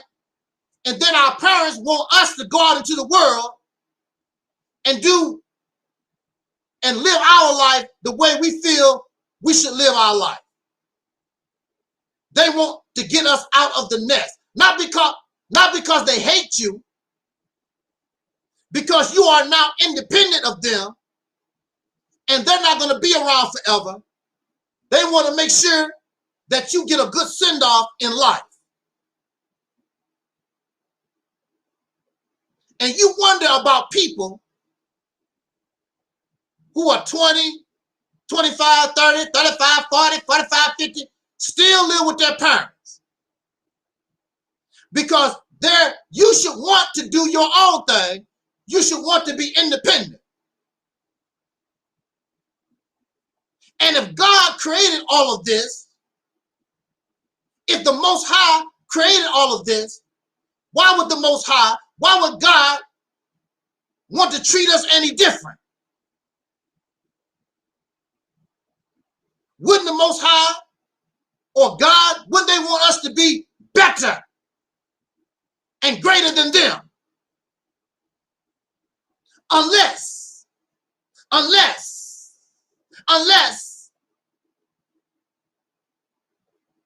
Speaker 12: and then our parents want us to go out into the world and do and live our life the way we feel we should live our life. They want to get us out of the nest, not because they hate you, because you are now independent of them and they're not going to be around forever. They want to make sure that you get a good send-off in life. And you wonder about people who are 20, 25, 30, 35, 40, 45, 50, still live with their parents. Because you should want to do your own thing. You should want to be independent. And if God created all of this, if the Most High created all of this, why would the Most High, why would God want to treat us any different? Wouldn't the Most High or God, wouldn't they want us to be better and greater than them? Unless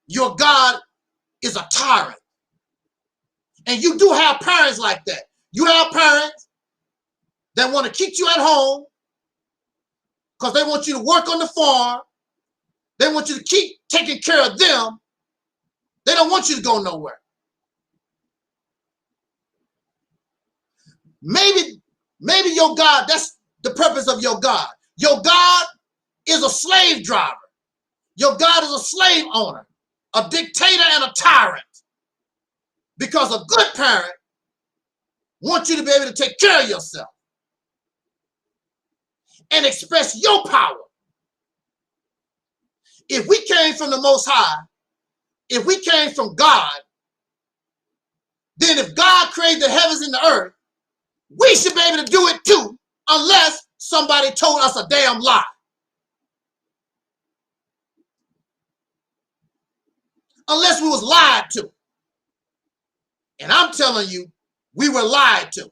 Speaker 12: your God is a tyrant. And you do have parents like that. You have parents that want to keep you at home because they want you to work on the farm. They want you to keep taking care of them. They don't want you to go nowhere. Maybe your God, that's the purpose of your God. Your God is a slave driver. Your God is a slave owner, a dictator and a tyrant. Because a good parent wants you to be able to take care of yourself and express your power. If we came from the Most High, if we came from God, then if God created the heavens and the earth, we should be able to do it too, unless somebody told us a damn lie. Unless we was lied to. And I'm telling you, we were lied to.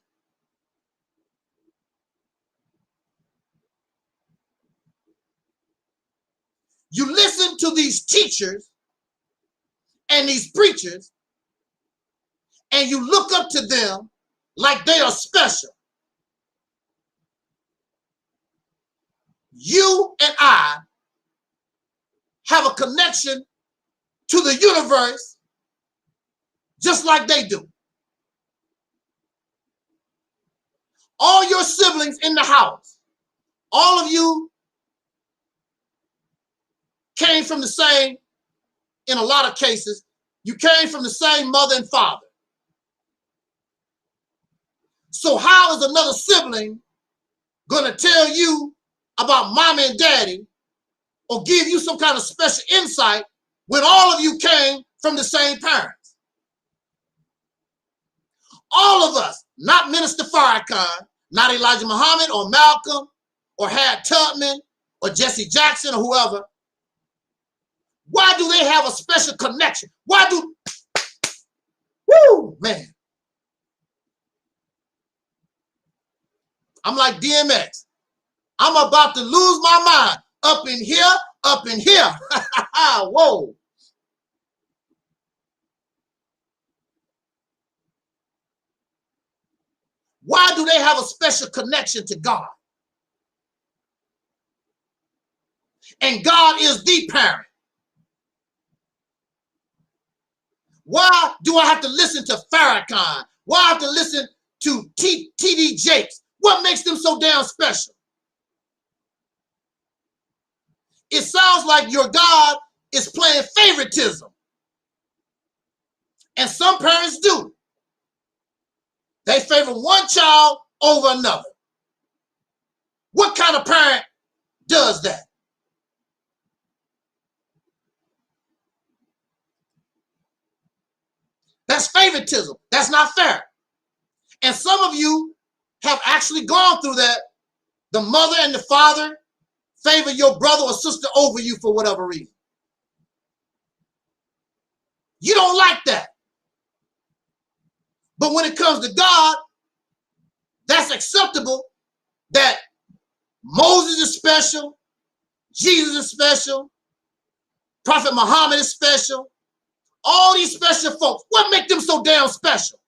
Speaker 12: You listen to these teachers and these preachers, and you look up to them like they are special. You and I have a connection to the universe just like they do. All your siblings in the house, all of you came from the same, in a lot of cases, you came from the same mother and father. So how is another sibling going to tell you about mommy and daddy or give you some kind of special insight when all of you came from the same parents? All of us, not Minister Farrakhan, not Elijah Muhammad or Malcolm or Harriet Tubman or Jesse Jackson or whoever. Why do they have a special connection? Why do, woo, man. I'm like DMX. I'm about to lose my mind. Up in here, up in here. Whoa. Why do they have a special connection to God? And God is the parent. Why do I have to listen to Farrakhan? Why I have to listen to T.D. Jakes? What makes them so damn special? It sounds like your God is playing favoritism. And some parents do. They favor one child over another. What kind of parent does that? That's favoritism. That's not fair. And some of you have actually gone through that. The mother and the father favor your brother or sister over you for whatever reason. You don't like that. But when it comes to God, that's acceptable that Moses is special, Jesus is special, Prophet Muhammad is special, all these special folks. What makes them so damn special?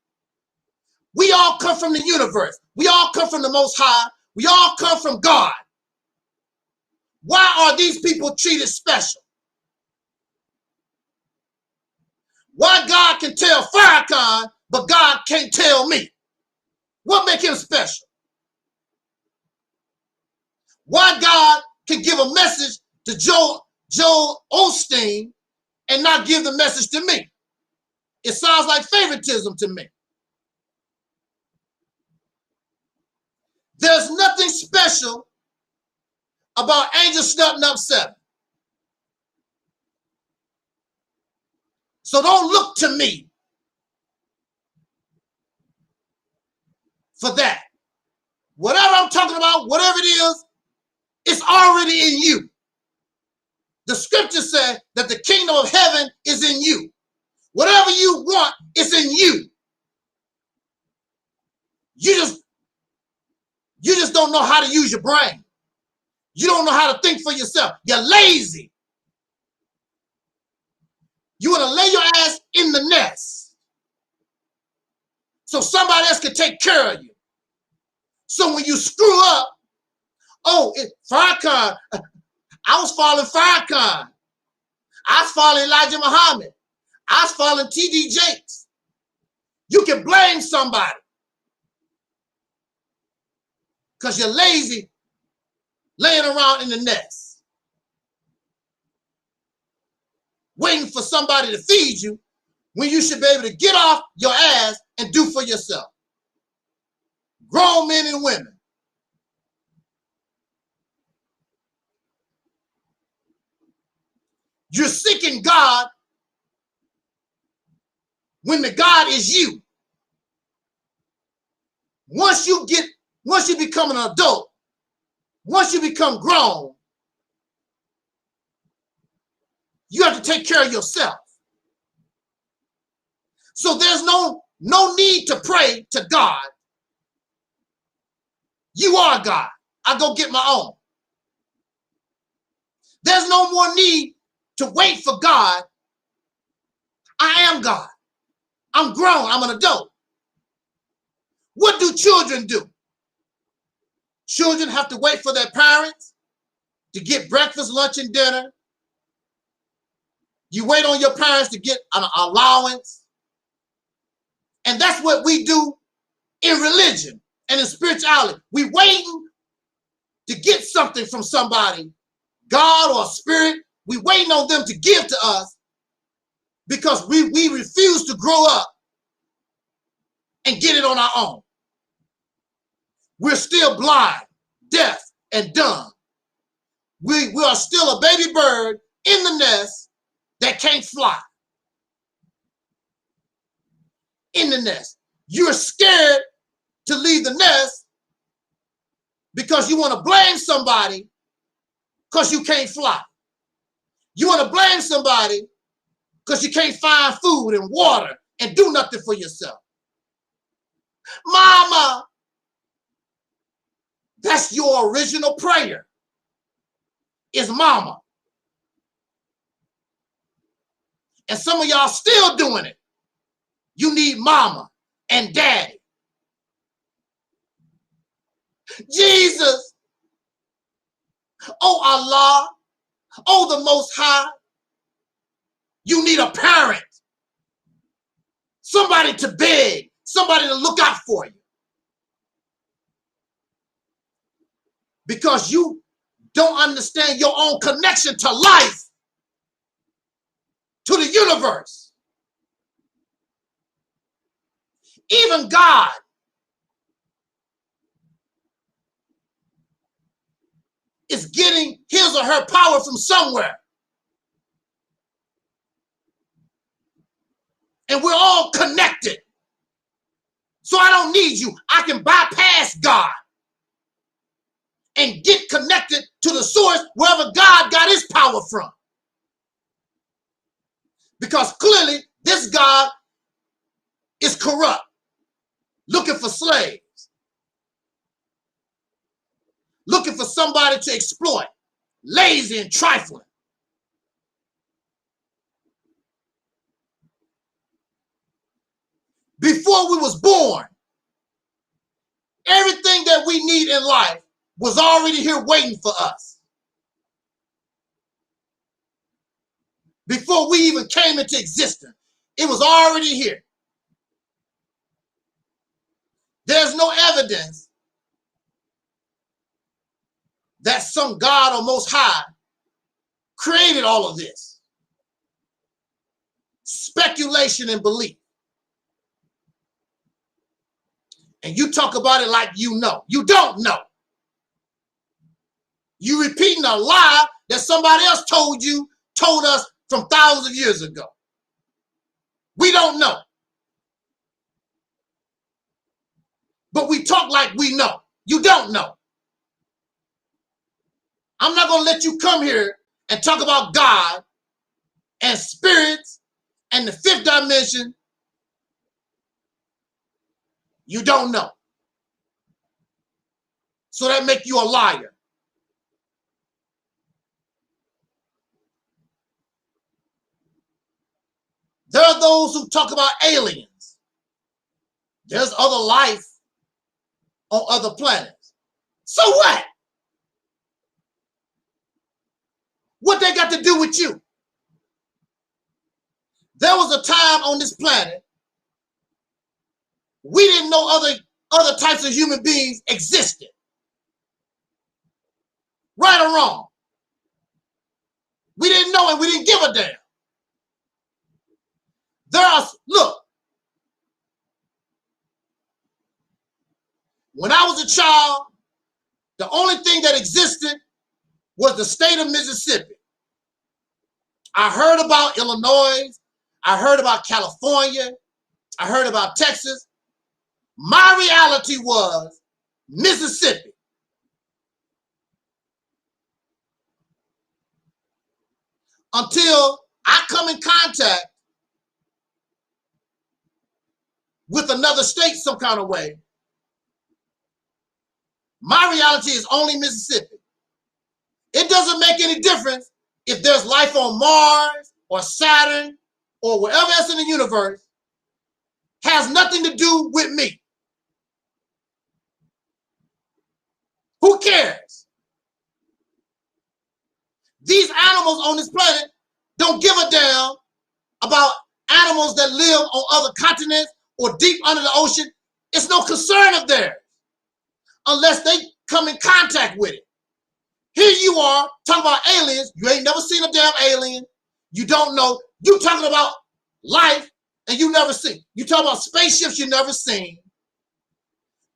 Speaker 12: We all come from the universe. We all come from the Most High. We all come from God. Why are these people treated special? Why God can tell Farrakhan, but God can't tell me? What makes him special? Why God can give a message to Joel Osteen and not give the message to me. It sounds like favoritism to me. There's nothing special about Angel Snub 7. So don't look to me for that. Whatever I'm talking about, whatever it is, it's already in you. The scripture said that the kingdom of heaven is in you. Whatever you want, it's in you. You just don't know how to use your brain. You don't know how to think for yourself. You're lazy. You want to lay your ass in the nest so somebody else can take care of you. So when you screw up, oh, Farrakhan, I was following Farrakhan. I was following Elijah Muhammad. I was following T.D. Jakes. You can blame somebody because you're lazy laying around in the nest, waiting for somebody to feed you when you should be able to get off your ass and do for yourself. Grown men and women. You're seeking God when the God is you. Once you become an adult, once you become grown, you have to take care of yourself. So there's no need to pray to God. You are God. I go get my own. There's no more need to wait for God. I am God. I'm grown. I'm an adult. What do children do? Children have to wait for their parents to get breakfast, lunch, and dinner. You wait on your parents to get an allowance. And that's what we do in religion and in spirituality. We waiting to get something from somebody, God or spirit. We waiting on them to give to us because we refuse to grow up and get it on our own. We're still blind, deaf, and dumb. We are still a baby bird in the nest that can't fly. In the nest. You're scared to leave the nest because you want to blame somebody because you can't fly. You want to blame somebody because you can't find food and water and do nothing for yourself. Mama, that's your original prayer, is mama. And some of y'all still doing it. You need mama and daddy. Jesus, oh Allah, oh the Most High, you need a parent. Somebody to beg, somebody to look out for you. Because you don't understand your own connection to life, to the universe. Even God is getting his or her power from somewhere. And we're all connected. So I don't need you. I can bypass God and get connected to the source wherever God got his power from. Because clearly this God is corrupt, looking for slaves, looking for somebody to exploit, lazy and trifling. Before we was born, everything that we need in life was already here waiting for us. Before we even came into existence, it was already here. There's no evidence that some God or Most High created all of this. speculation and belief. And you talk about it like you know. You don't know. You repeating a lie that somebody else told us from thousands of years ago. We don't know. But we talk like we know. You don't know. I'm not going to let you come here and talk about God and spirits and the fifth dimension. You don't know. So that make you a liar. There are those who talk about aliens. There's other life on other planets. So what? What they got to do with you? There was a time on this planet we didn't know other types of human beings existed. Right or wrong? We didn't know and we didn't give a damn. Look, when I was a child, the only thing that existed was the state of Mississippi. I heard about Illinois. I heard about California. I heard about Texas. My reality was Mississippi. Until I come in contact with another state some kind of way, my reality is only Mississippi. It doesn't make any difference if there's life on Mars or Saturn or wherever else in the universe. Has nothing to do with me. Who cares? These animals on this planet don't give a damn about animals that live on other continents or deep under the ocean. It's no concern of theirs unless they come in contact with it. Here you are talking about aliens. You ain't never seen a damn alien. You don't know. You talking about life and you never seen. You talking about spaceships you never seen.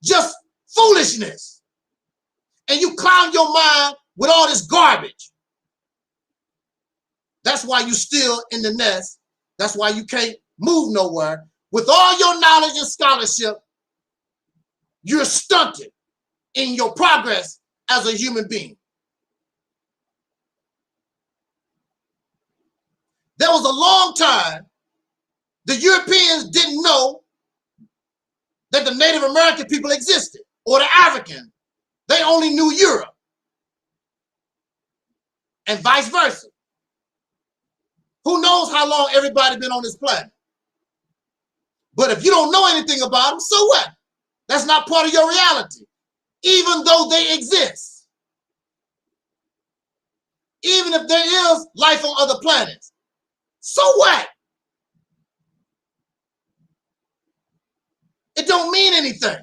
Speaker 12: Just foolishness. And you cloud your mind with all this garbage. That's why you still in the nest. That's why you can't move nowhere. With all your knowledge and scholarship, you're stunted in your progress as a human being. There was a long time the Europeans didn't know that the Native American people existed or the African. They only knew Europe and vice versa. Who knows how long everybody's been on this planet? But if you don't know anything about them, so what? That's not part of your reality, even though they exist. Even if there is life on other planets, so what? It don't mean anything.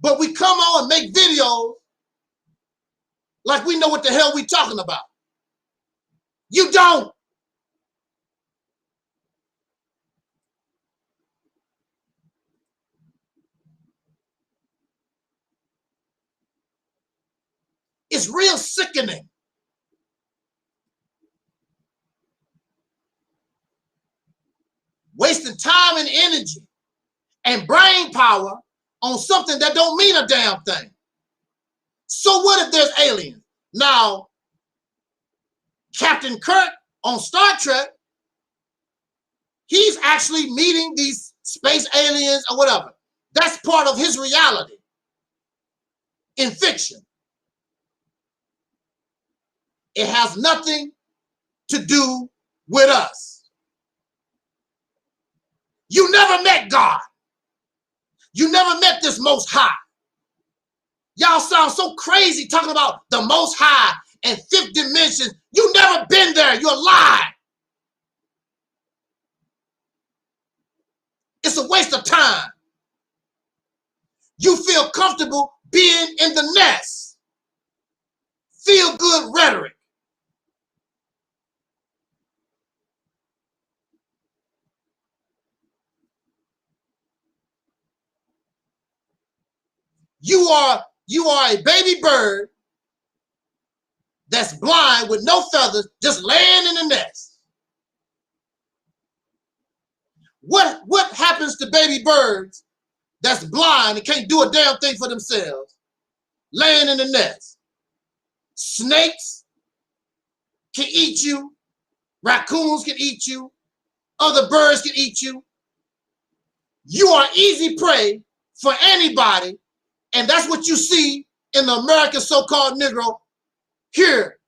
Speaker 12: But we come on and make videos like we know what the hell we talking about. You don't. It's real sickening. Wasting time and energy and brain power on something that don't mean a damn thing. So what if there's aliens? Now, Captain Kirk on Star Trek, he's actually meeting these space aliens or whatever. That's part of his reality in fiction. It has nothing to do with us. You never met God. You never met this Most High. Y'all sound so crazy talking about the Most High and fifth dimension. You never been there. You're lying. It's a waste of time. You feel comfortable being in the nest. feel-good rhetoric. You are a baby bird that's blind with no feathers, just laying in the nest. What happens to baby birds that's blind and can't do a damn thing for themselves, laying in the nest? Snakes can eat you, raccoons can eat you, other birds can eat you. You are easy prey for anybody, and that's what you see in the American so-called Negro here.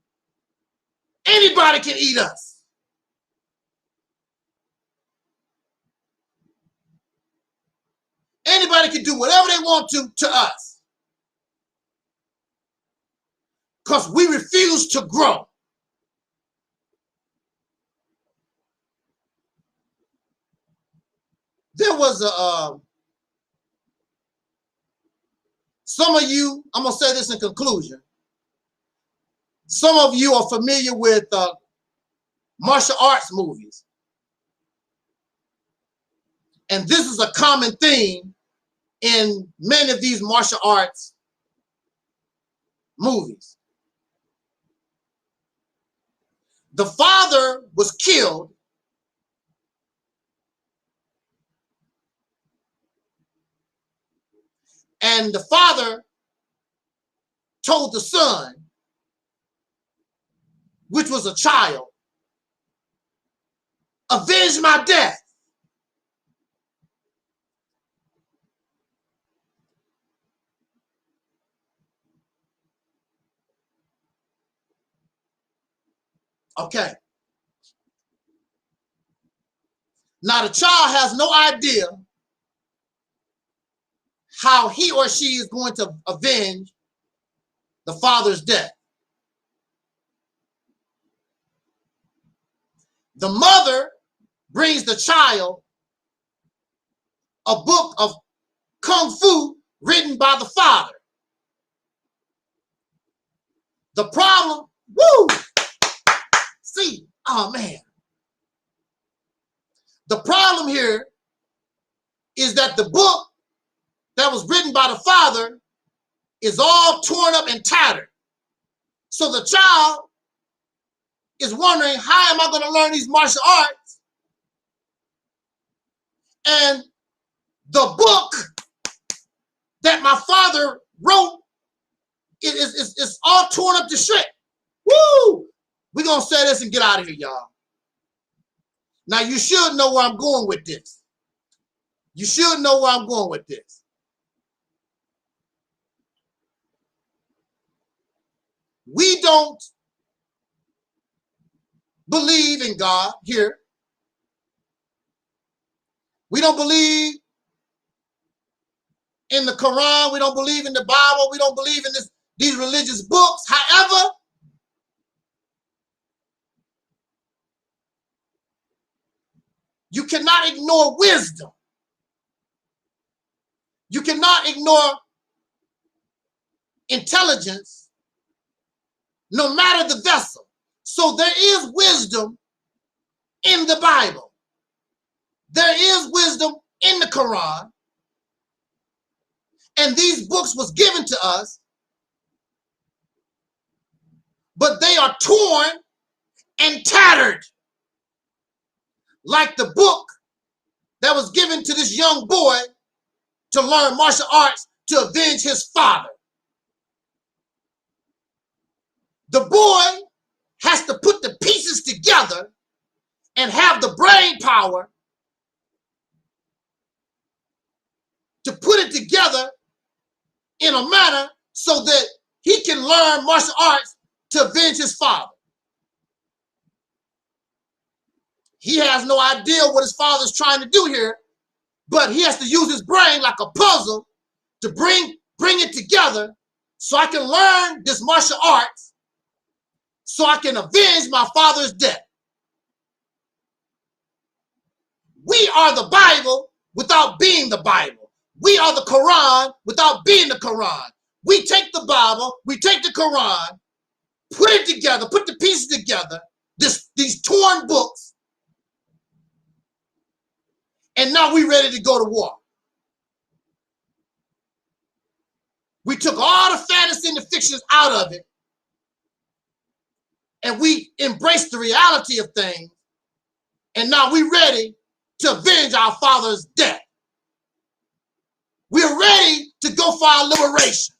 Speaker 12: Anybody can eat us. Anybody can do whatever they want to us, because we refuse to grow. There was some of you, I'm going to say this in conclusion. Some of you are familiar with martial arts movies. And this is a common theme in many of these martial arts movies. The father was killed and the father told the son, which was a child, avenge my death. Okay. Now the child has no idea how he or she is going to avenge the father's death. The mother brings the child a book of Kung Fu written by the father. The problem, woo! See, oh man. The problem here is that the book that was written by the father is all torn up and tattered. So the child is wondering, how am I going to learn these martial arts? And the book that my father wrote is all torn up to shit. Woo! We're going to say this and get out of here, y'all. Now, you should know where I'm going with this. You should know where I'm going with this. We don't believe in God here. We don't believe in the Quran. We don't believe in the Bible. We don't believe in these religious books. However, you cannot ignore wisdom. You cannot ignore intelligence, no matter the vessel. So there is wisdom in the Bible. There is wisdom in the Quran. And these books was given to us, but they are torn and tattered, like the book that was given to this young boy to learn martial arts to avenge his father. The boy has to put the pieces together and have the brain power to put it together in a manner so that he can learn martial arts to avenge his father. He has no idea what his father's trying to do here, but he has to use his brain like a puzzle to bring it together so I can learn this martial arts so I can avenge my father's death. We are the Bible without being the Bible. We are the Quran without being the Quran. We take the Bible, we take the Quran, put it together, put the pieces together, these torn books, and now we're ready to go to war. We took all the fantasy and the fictions out of it, and we embraced the reality of things, and now we're ready to avenge our father's death. We're ready to go for our liberation.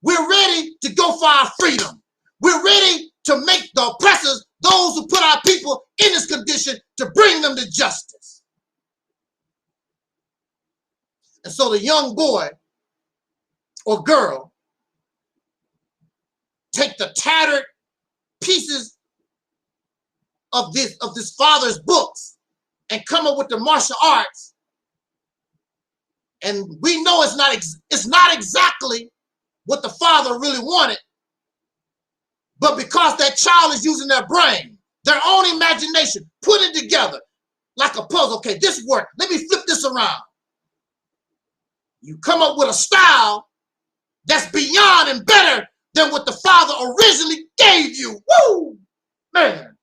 Speaker 12: We're ready to go for our freedom. We're ready to make the oppressors, those who put our people in this condition, to bring them to justice. And so the young boy or girl take the tattered pieces of this father's books and come up with the martial arts. And we know it's not exactly what the father really wanted, but because that child is using their brain, their own imagination, put it together like a puzzle. Okay, this worked. Let me flip this around. You come up with a style that's beyond and better than what the father originally gave you. Woo! Man.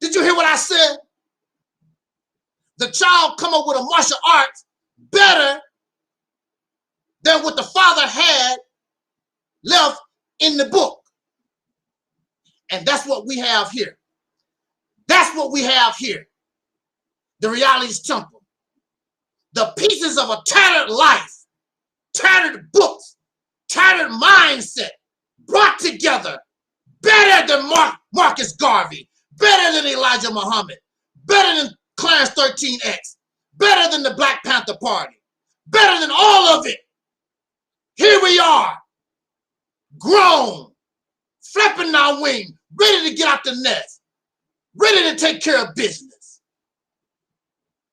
Speaker 12: Did you hear what I said? The child come up with a martial arts better than what the father had left in the book. And that's what we have here. That's what we have here. The Reality's Temple. The pieces of a tattered life, tattered books, tattered mindset, brought together, better than Marcus Garvey, better than Elijah Muhammad, better than Clarence 13X, better than the Black Panther Party, better than all of it. Here we are, grown, flapping our wings, ready to get out the nest, ready to take care of business.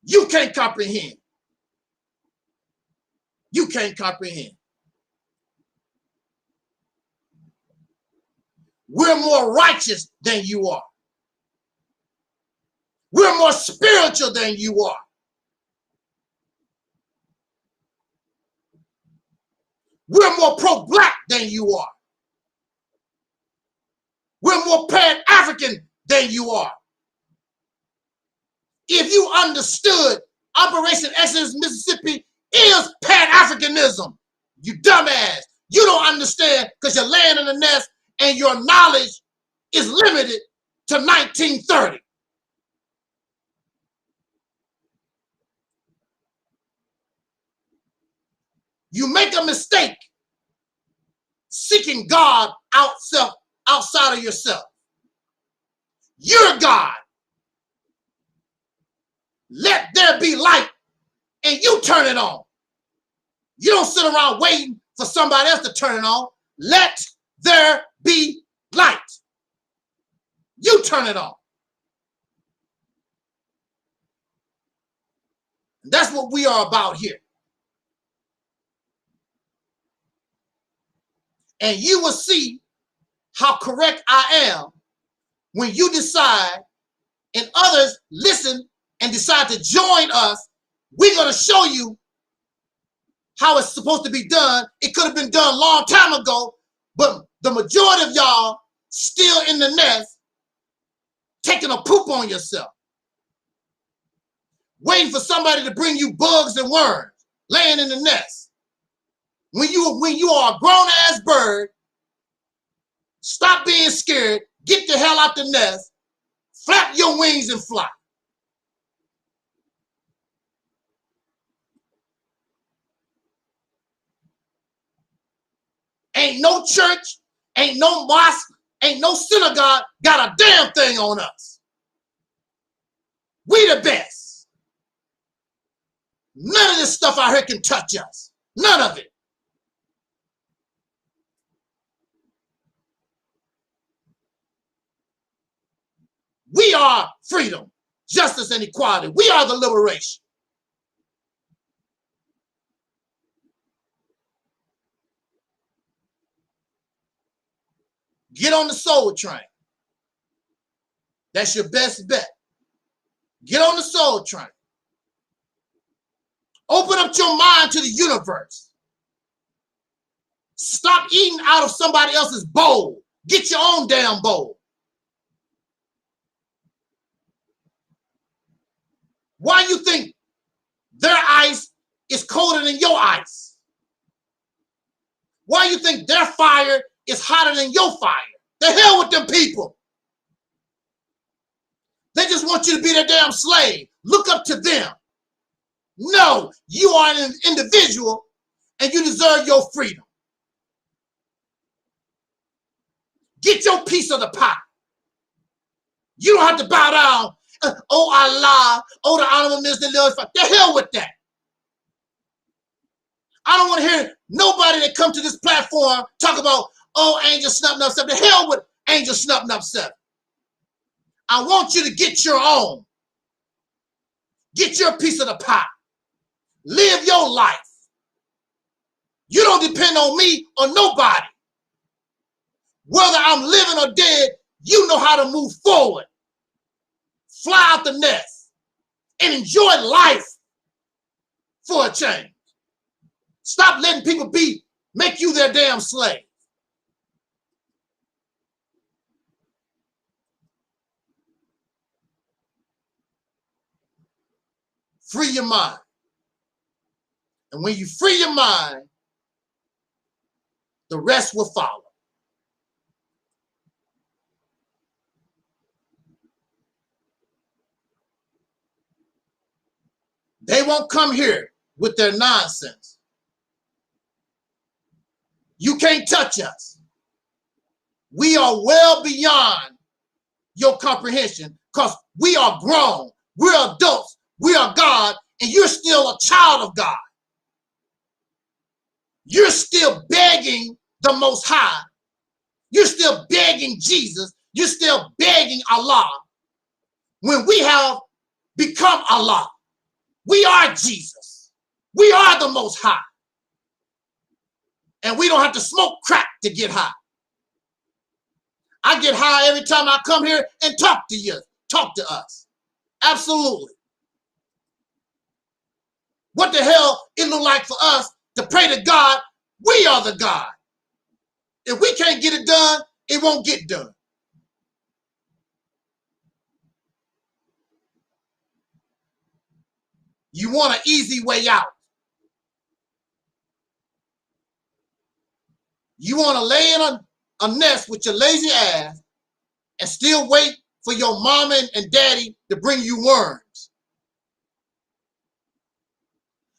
Speaker 12: You can't comprehend. You can't comprehend. We're more righteous than you are. We're more spiritual than you are. We're more pro-black than you are. We're more pan-African than you are. If you understood Operation Exodus Mississippi is pan-Africanism, you dumbass. You don't understand because you're laying in the nest and your knowledge is limited to 1930. You make a mistake seeking God outside of yourself. You're God. Let there be light and you turn it on. You don't sit around waiting for somebody else to turn it on. Let there be light. You turn it on. That's what we are about here. And you will see how correct I am when you decide and others listen and decide to join us. We're going to show you how it's supposed to be done. It could have been done a long time ago, but the majority of y'all still in the nest, taking a poop on yourself, waiting for somebody to bring you bugs and worms, laying in the nest. When you are a grown-ass bird, stop being scared, get the hell out the nest, flap your wings and fly. Ain't no church, ain't no mosque, ain't no synagogue got a damn thing on us. We the best. None of this stuff out here can touch us. None of it. We are freedom, justice, and equality. We are the liberation. Get on the soul train. That's your best bet. Get on the soul train. Open up your mind to the universe. Stop eating out of somebody else's bowl. Get your own damn bowl. Why you think their ice is colder than your ice? Why you think their fire is hotter than your fire? The hell with them people. They just want you to be their damn slave. Look up to them. No, you are an individual and you deserve your freedom. Get your piece of the pie. You don't have to bow down. Oh, Allah. Oh, the Honorable Minister. The hell with that. I don't want to hear nobody that come to this platform talk about, oh, Angel Snuffing Up 7. The hell with Angel Snuffing Up 7. I want you to get your own. Get your piece of the pie. Live your life. You don't depend on me or nobody. Whether I'm living or dead, you know how to move forward. Fly out the nest and enjoy life for a change. Stop letting people make you their damn slave. Free your mind. And when you free your mind, the rest will follow. They won't come here with their nonsense. You can't touch us. We are well beyond your comprehension because we are grown. We're adults. We are God, and you're still a child of God. You're still begging the Most High. You're still begging Jesus. You're still begging Allah. When we have become Allah, we are Jesus. We are the Most High. And we don't have to smoke crack to get high. I get high every time I come here and talk to you, talk to us. Absolutely. What the hell it look like for us to pray to God? We are the God. If we can't get it done, it won't get done. You want an easy way out. You want to lay in a nest with your lazy ass and still wait for your mama and daddy to bring you worms.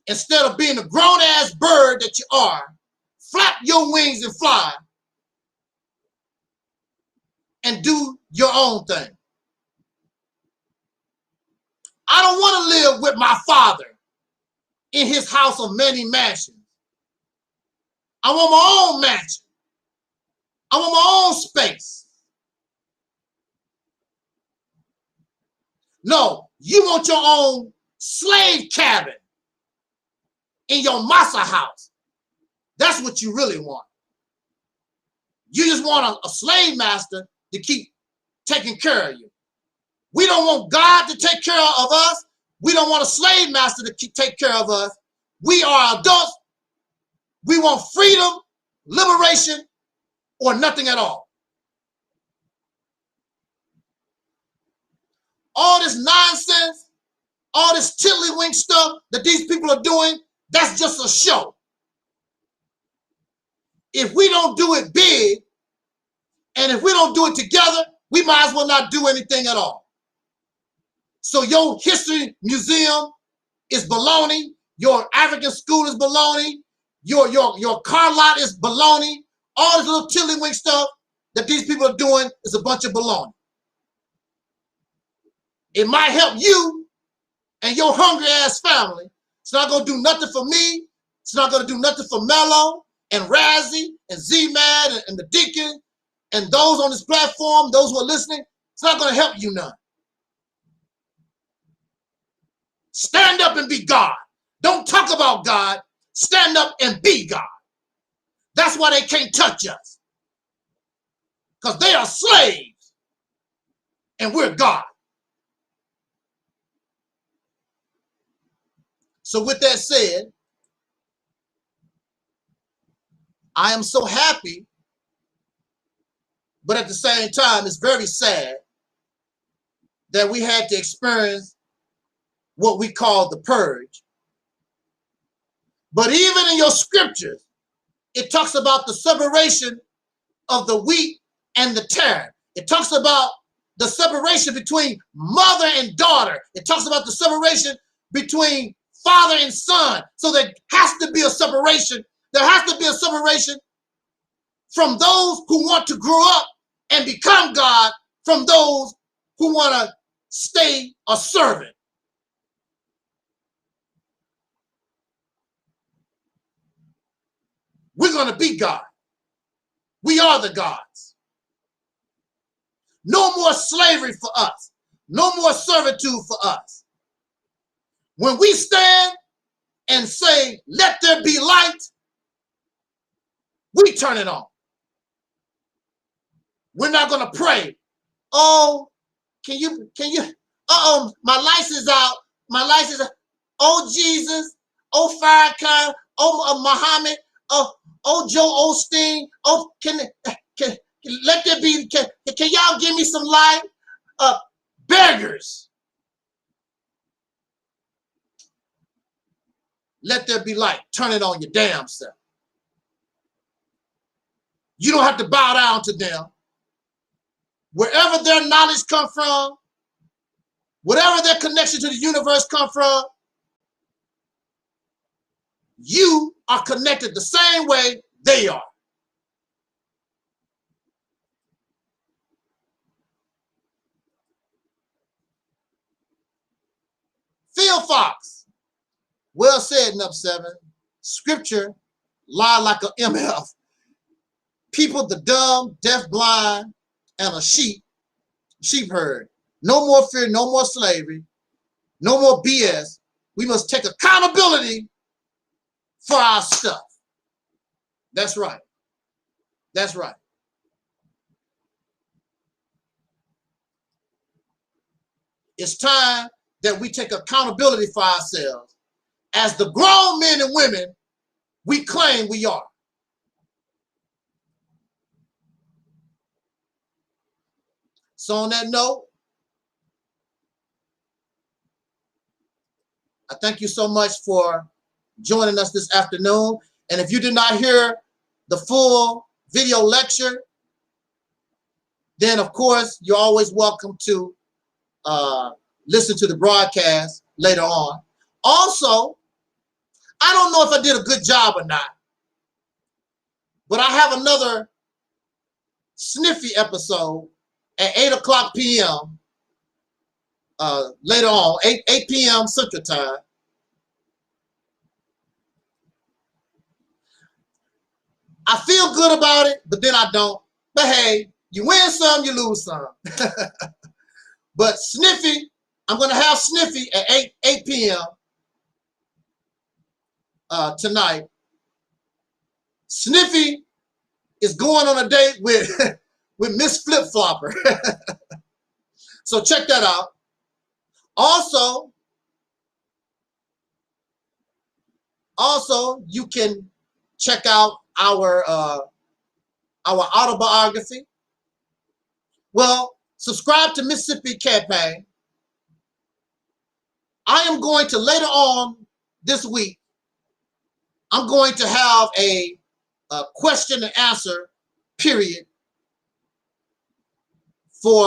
Speaker 12: Instead of being a grown-ass bird that you are, flap your wings and fly and do your own thing. I don't want to live with my father in his house of many mansions. I want my own mansion. I want my own space. No, you want your own slave cabin in your masa house. That's what you really want. You just want a slave master to keep taking care of you. We don't want God to take care of us. We don't want a slave master to take care of us. We are adults. We want freedom, liberation, or nothing at all. All this nonsense, all this tiddlywink stuff that these people are doing, that's just a show. If we don't do it big, and if we don't do it together, we might as well not do anything at all. So your history museum is baloney. Your African school is baloney. Your car lot is baloney. All this little tiddlywink stuff that these people are doing is a bunch of baloney. It might help you and your hungry ass family. It's not going to do nothing for me. It's not going to do nothing for Mello and Razzie and Z-Mad and the Deacon and those on this platform, those who are listening. It's not going to help you none. Stand up and be God. Don't talk about God. Stand up and be God. That's why they can't touch us. Because they are slaves and we're God. So with that said, I am so happy But at the same time, it's very sad that we had to experience what we call the purge. But even in your scriptures, it talks about the separation of the wheat and the tare. It talks about the separation between mother and daughter. It talks about the separation between father and son. So there has to be a separation. There has to be a separation from those who want to grow up and become God from those who want to stay a servant. We're going to be God. We are the gods. No more slavery for us. No more servitude for us. When we stand and say, let there be light, we turn it on. We're not going to pray. Oh, can you, my license out. My license out. Oh, Jesus. Oh, Farrakhan. Oh, Muhammad. Oh, Joe Osteen. Oh, can let there be, can y'all give me some light? Beggars. Let there be light. Turn it on your damn self. You don't have to bow down to them. Wherever their knowledge come from, whatever their connection to the universe come from, you are connected the same way they are. Phil Fox, well said, Nub 7. Scripture lie like a MF. People, the dumb, deaf, blind, and a sheep herd. No more fear, no more slavery, no more BS. We must take accountability for our stuff. That's right. That's right. It's time that we take accountability for ourselves as the grown men and women we claim we are. So on that note, I thank you so much for joining us this afternoon. And if you did not hear the full video lecture, then of course you're always welcome to listen to the broadcast later on. Also, I don't know if I did a good job or not, but I have another SNIFFY episode at 8 p.m. Later on, 8 p.m. Central Time. I feel good about it, but then I don't. But hey, you win some, you lose some. But SNIFFY, I'm going to have SNIFFY at 8 p.m. Tonight. SNIFFY is going on a date with, with Miss Flip Flopper. So check that out. Also, you can check out our autobiography. Well, subscribe to Mississippi Campaign. I am going to later on this week, I'm going to have a question and answer period for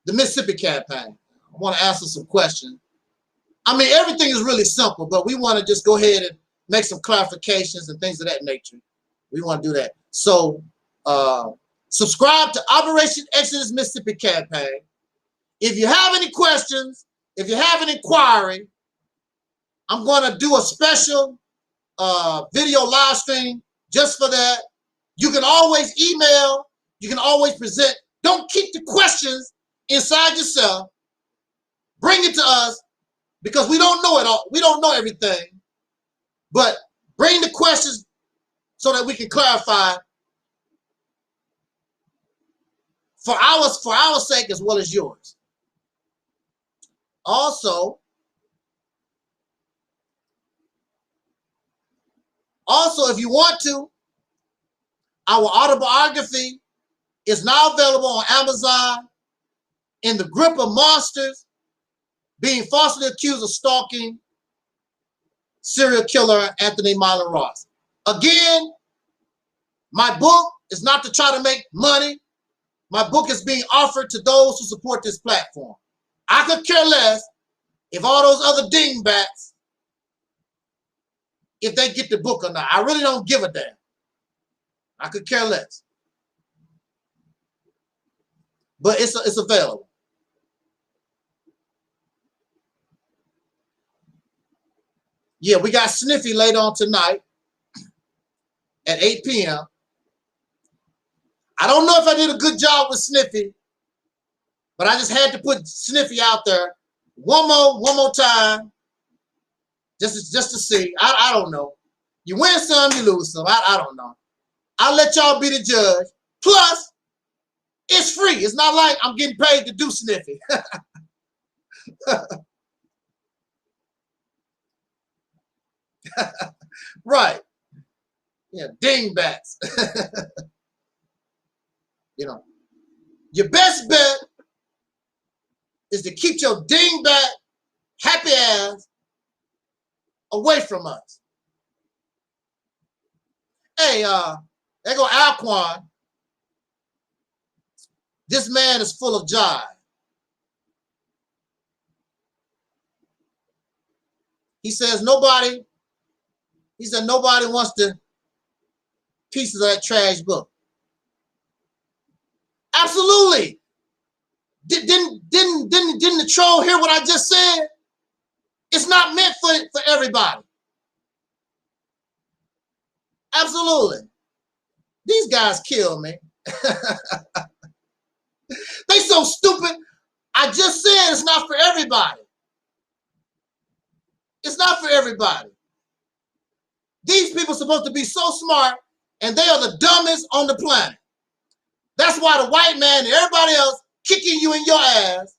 Speaker 12: the Mississippi Campaign. I want to answer some questions. I mean, everything is really simple, but we want to just go ahead and make some clarifications and things of that nature. We want to do that. So subscribe to Operation Exodus Mississippi Campaign. If you have any questions, if you have an inquiry, I'm going to do a special video live stream just for that. You can always email. You can always present. Don't keep the questions inside yourself. Bring it to us because we don't know it all. We don't know everything. But bring the questions so that we can clarify for our sake as well as yours. Also, if you want to, Our autobiography is now available on Amazon. In the Grip of Monsters, being falsely accused of stalking serial killer Anthony Myron Ross. Again, my book is not to try to make money. My book is being offered to those who support this platform. I could care less if all those other dingbats, if they get the book or not. I really don't give a damn. I could care less. But it's available. Yeah, we got SNIFFY later on tonight at 8 p.m. I don't know if I did a good job with SNIFFY, but I just had to put SNIFFY out there one more time, just to see. I don't know. You win some, you lose some. I don't know. I'll let y'all be the judge. Plus, it's free. It's not like I'm getting paid to do SNIFFY. Right. Yeah, dingbats. You know, your best bet is to keep your dingbat happy ass away from us. Hey, there go Alquan. This man is full of jive. He says nobody wants the pieces of that trash book. Absolutely. Didn't the troll hear what I just said? It's not meant for everybody. Absolutely. These guys kill me. They so stupid. I just said it's not for everybody. It's not for everybody. These people are supposed to be so smart, and they are the dumbest on the planet. That's why the white man and everybody else kicking you in your ass,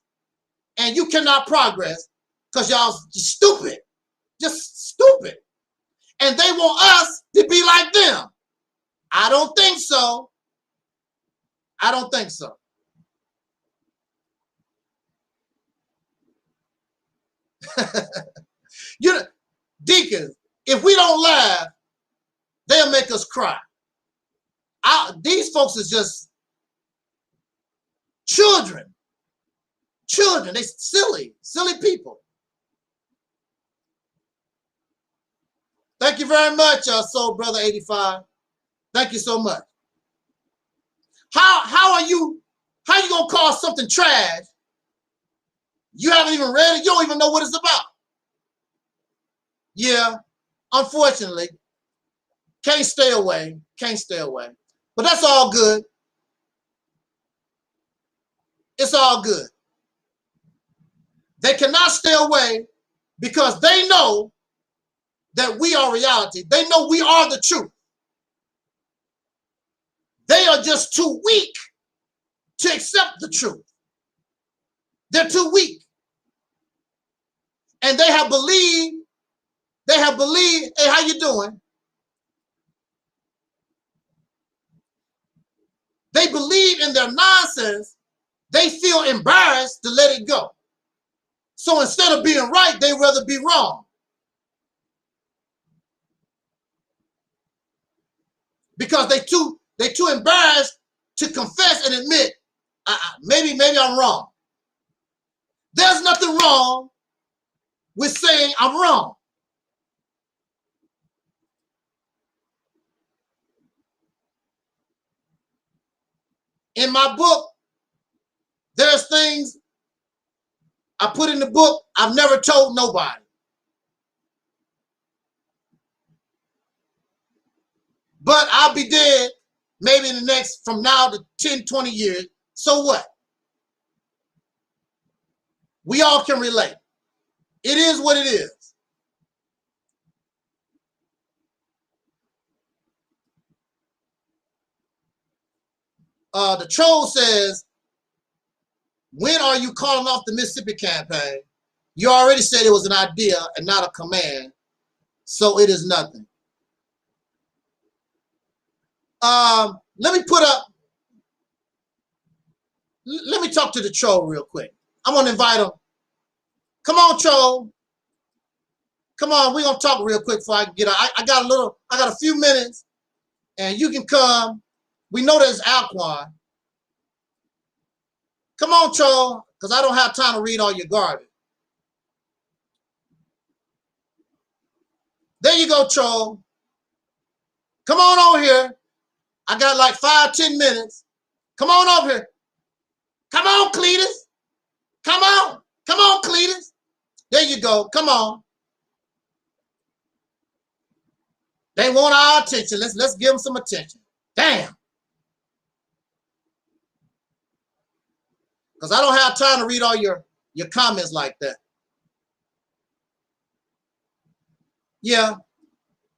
Speaker 12: and you cannot progress because y'all stupid. Just stupid. And they want us to be like them. I don't think so. I don't think so. You know, deacons, if we don't laugh, they'll make us cry. These folks are just children. Children, they silly people. Thank you very much, Soul Brother 85. Thank you so much. How you gonna call something trash? You haven't even read it, you don't even know what it's about. Yeah, unfortunately, can't stay away. But that's all good. It's all good. They cannot stay away because they know that we are reality. They know we are the truth. They are just too weak to accept the truth. They're too weak. And they have believed, hey, how you doing? They believe in their nonsense. They feel embarrassed to let it go. So instead of being right, they rather be wrong. Because they too embarrassed to confess and admit, maybe I'm wrong. There's nothing wrong with saying I'm wrong. In my book, there's things I put in the book I've never told nobody. But I'll be dead maybe in the next, from now to 10, 20 years. So what? We all can relate. It is what it is. The troll says, when are you calling off the Mississippi campaign? You already said it was an idea and not a command, so it is nothing. Let me put up. Let me talk to the troll real quick. I'm gonna invite him. Come on, troll. Come on, we're gonna talk real quick before I get out. I got a few minutes, and you can come. We know there's Alquan. Come on, troll, because I don't have time to read all your garbage. There you go, troll. Come on over here. I got like 5-10 minutes. Come on over here. Come on, Cletus. Come on. Come on, Cletus. There you go. Come on. They want our attention. Let's give them some attention. Damn. Because I don't have time to read all your comments like that. Yeah.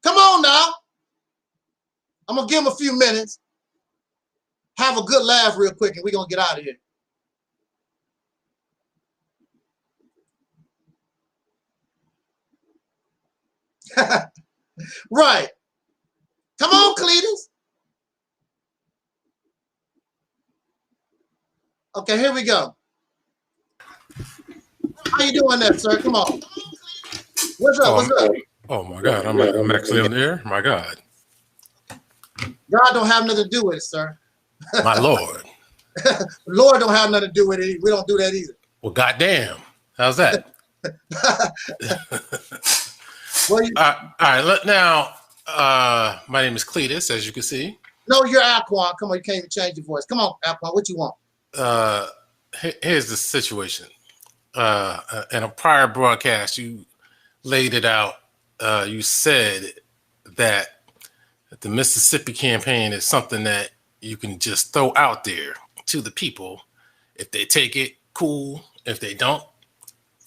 Speaker 12: Come on now. I'm going to give them a few minutes. Have a good laugh real quick, and we're going to get out of here. Right. Come on, Cletus. Okay, here we go. How you doing there, sir? Come on. What's up? What's up?
Speaker 17: Oh my God, I'm actually on the air. My God.
Speaker 12: God don't have nothing to do with it, sir.
Speaker 17: My Lord.
Speaker 12: Lord don't have nothing to do with it. We don't do that either.
Speaker 17: Well, goddamn. How's that?
Speaker 12: Well,
Speaker 17: all right. Now, my name is Cletus, as you can see.
Speaker 12: No, you're Alquan. Come on, you can't even change your voice. Come on, Alquan. What you want?
Speaker 17: Here's the situation. In a prior broadcast, you laid it out. You said that the Mississippi campaign is something that you can just throw out there to the people. If they take it, cool. If they don't,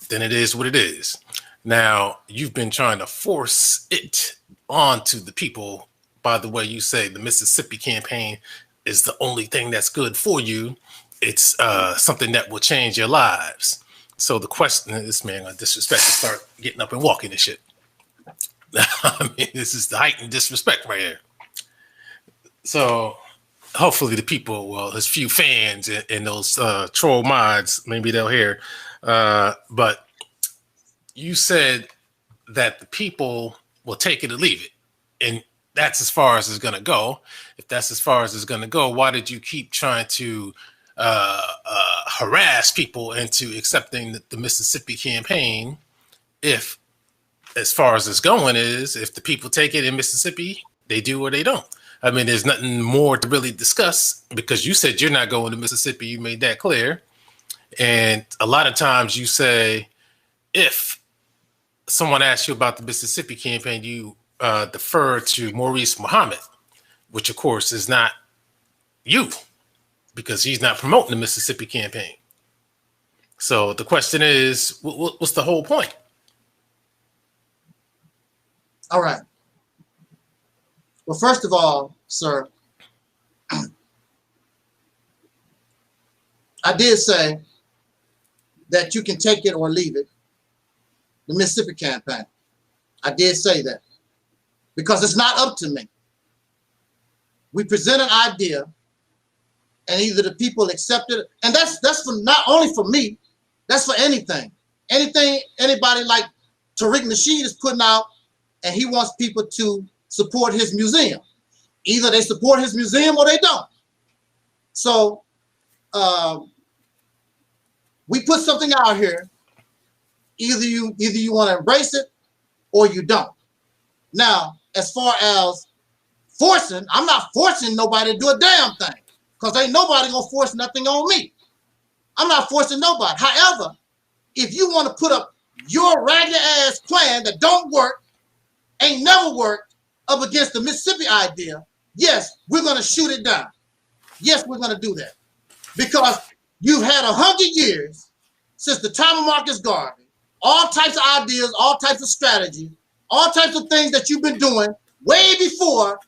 Speaker 17: then it is what it is. Now, you've been trying to force it onto the people by the way you say the Mississippi campaign is the only thing that's good for you. It's something that will change your lives. So the question is, this man, I disrespect to start getting up and walking and shit. I mean, this is the heightened disrespect right here. So hopefully the people, well, his few fans and those troll mods, maybe they'll hear. But you said that the people will take it or leave it. And that's as far as it's going to go. If that's as far as it's going to go, why did you keep trying to harass people into accepting the Mississippi campaign if, as far as it's going, is if the people take it in Mississippi, they do or they don't? I mean, there's nothing more to really discuss because you said you're not going to Mississippi. You made that clear. And a lot of times you say, if someone asks you about the Mississippi campaign, you defer to Maurice Muhammad, which of course is not you because he's not promoting the Mississippi campaign. So the question is, what's the whole point?
Speaker 12: All right. Well, first of all, sir, I did say that you can take it or leave it, the Mississippi campaign. I did say that because it's not up to me. We present an idea and either the people accept it, and that's for not only for me, that's for anything. Anything, anybody like Tariq Nasheed is putting out, and he wants people to support his museum. Either they support his museum or they don't. So we put something out here. Either you want to embrace it or you don't. Now, as far as forcing, I'm not forcing nobody to do a damn thing because ain't nobody gonna force nothing on me. I'm not forcing nobody. However, if you want to put up your ragged ass plan that don't work, ain't never worked, up against the Mississippi idea, yes, we're going to shoot it down. Yes, we're going to do that. Because you've had 100 years since the time of Marcus Garvey, all types of ideas, all types of strategies, all types of things that you've been doing way before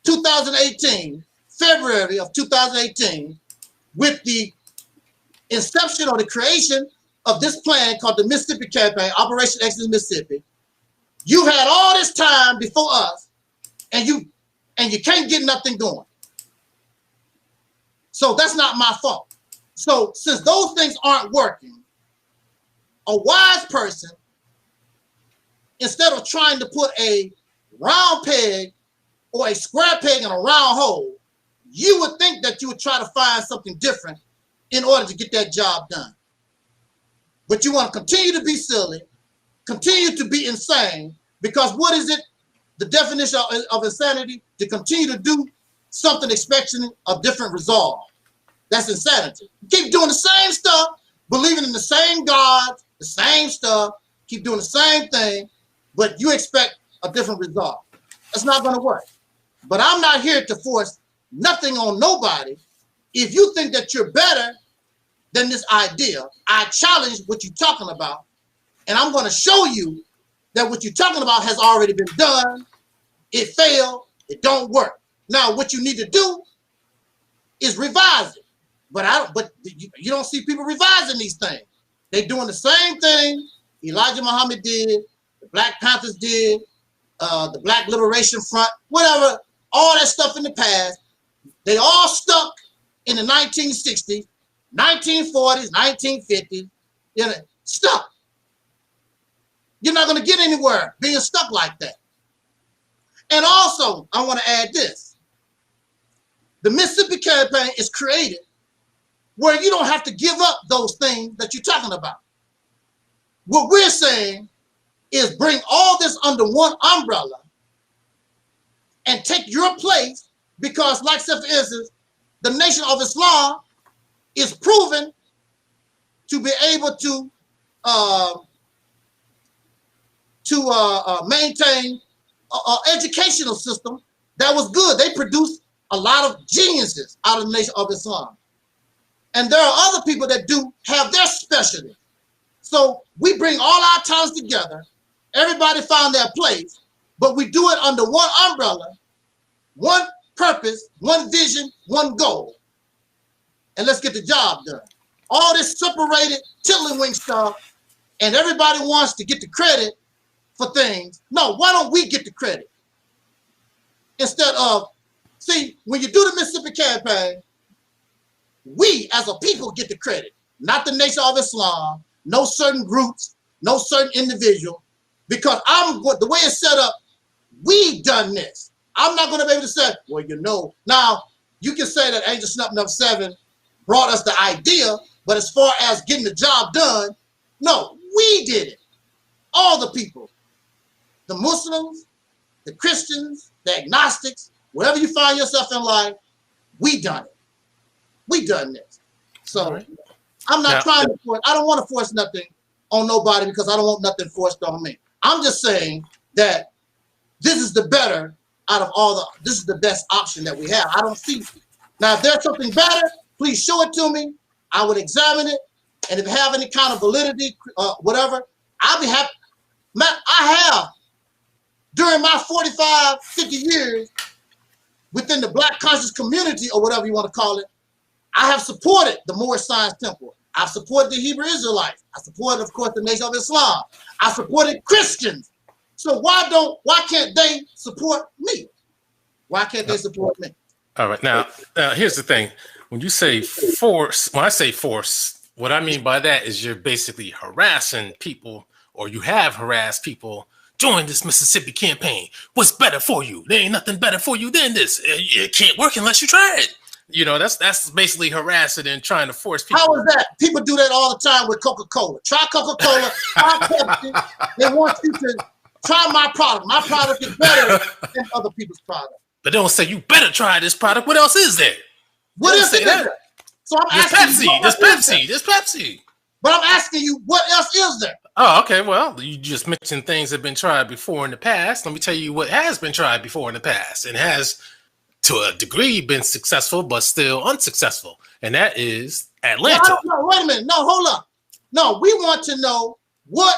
Speaker 12: 2018, February of 2018, with the inception or the creation of this plan called the Mississippi Campaign, Operation Exodus Mississippi. You had all this time before us, and and you can't get nothing going. So that's not my fault. So since those things aren't working, a wise person, instead of trying to put a round peg or a square peg in a round hole, you would think that you would try to find something different in order to get that job done. But you want to continue to be silly, continue to be insane, because what is it? The definition of insanity? To continue to do something expecting a different result. That's insanity. Keep doing the same stuff, believing in the same God, the same stuff, keep doing the same thing, but you expect a different result. That's not going to work. But I'm not here to force nothing on nobody. If you think that you're better than this idea, I challenge what you're talking about, and I'm going to show you that what you're talking about has already been done. It failed. It don't work. Now, what you need to do is revise it. But you don't see people revising these things. They're doing the same thing Elijah Muhammad did, the Black Panthers did, the Black Liberation Front, whatever, all that stuff in the past. They all stuck in the 1960s, 1940s, 1950s, you know, stuck. You're not going to get anywhere being stuck like that. And also, I want to add this. The Mississippi Campaign is created where you don't have to give up those things that you're talking about. What we're saying is bring all this under one umbrella and take your place, because, like, say, for instance, the Nation of Islam is proven to be able to maintain an educational system that was good. They produced a lot of geniuses out of the Nation of Islam. And there are other people that do have their specialty. So we bring all our talents together. Everybody found their place, but we do it under one umbrella, one purpose, one vision, one goal. And let's get the job done. All this separated tiddlywink stuff, and everybody wants to get the credit for things. No, why don't we get the credit? Instead of, see, when you do the Mississippi Campaign, we as a people get the credit, not the Nation of Islam, no certain groups, no certain individual, because the way it's set up, we done this. I'm not going to be able to say, well, you know. Now, you can say that Angel Snuff 7 brought us the idea, but as far as getting the job done, no, we did it. All the people, the Muslims, the Christians, the agnostics, wherever you find yourself in life, we done it. We done this. So right. I'm not trying to force, I don't want to force nothing on nobody, because I don't want nothing forced on me. I'm just saying that this is the better out of all this is the best option that we have. I don't see. Now, if there's something better, please show it to me. I would examine it. And if it have any kind of validity, whatever, I'll be happy. Man, I have, during my 45, 50 years within the Black conscious community, or whatever you want to call it, I have supported the Moorish Science Temple. I've supported the Hebrew Israelites. I supported, of course, the Nation of Islam. I supported Christians. So why can't they support me? Why can't they support me?
Speaker 17: All right. Now here's the thing. When you say force, when I say force, what I mean by that is you're basically harassing people, or you have harassed people. Join this Mississippi campaign. What's better for you? There ain't nothing better for you than this. It can't work unless you try it. You know, that's basically harassing and trying to force people.
Speaker 12: How is that? People do that all the time with Coca-Cola. Try Coca-Cola, try Pepsi. They want you to try my product. My product is better than other people's product.
Speaker 17: But they don't say you better try this product. What else is there?
Speaker 12: What is there? So I'm asking you,
Speaker 17: There's Pepsi.
Speaker 12: But I'm asking you, what else is there?
Speaker 17: Oh, okay. Well, you just mentioned things that have been tried before in the past. Let me tell you what has been tried before in the past, and has, to a degree, been successful, but still unsuccessful. And that is Atlanta.
Speaker 12: No, wait a minute. No, hold up. No, we want to know what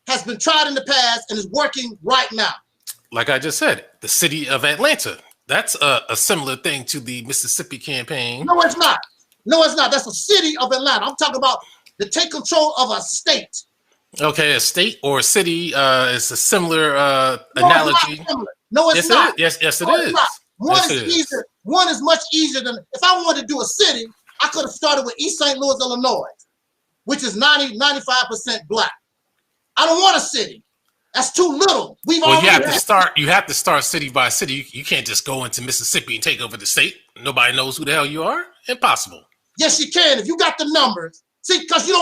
Speaker 12: has been tried in the past and is working right now.
Speaker 17: Like I just said, the city of Atlanta. That's a similar thing to the Mississippi campaign.
Speaker 12: No, it's not. No, it's not. That's a city of Atlanta. I'm talking about to take control of a state.
Speaker 17: Okay, a state or a city is a similar analogy.
Speaker 12: No, it's not.
Speaker 17: Yes, it is.
Speaker 12: One is easier. One is much easier than, if I wanted to do a city, I could have started with East St. Louis, Illinois, which is 95% black. I don't want a city. That's too little. You have
Speaker 17: to start city by city. You can't just go into Mississippi and take over the state. Nobody knows who the hell you are. Impossible.
Speaker 12: Yes, you can if you got the numbers. See, because you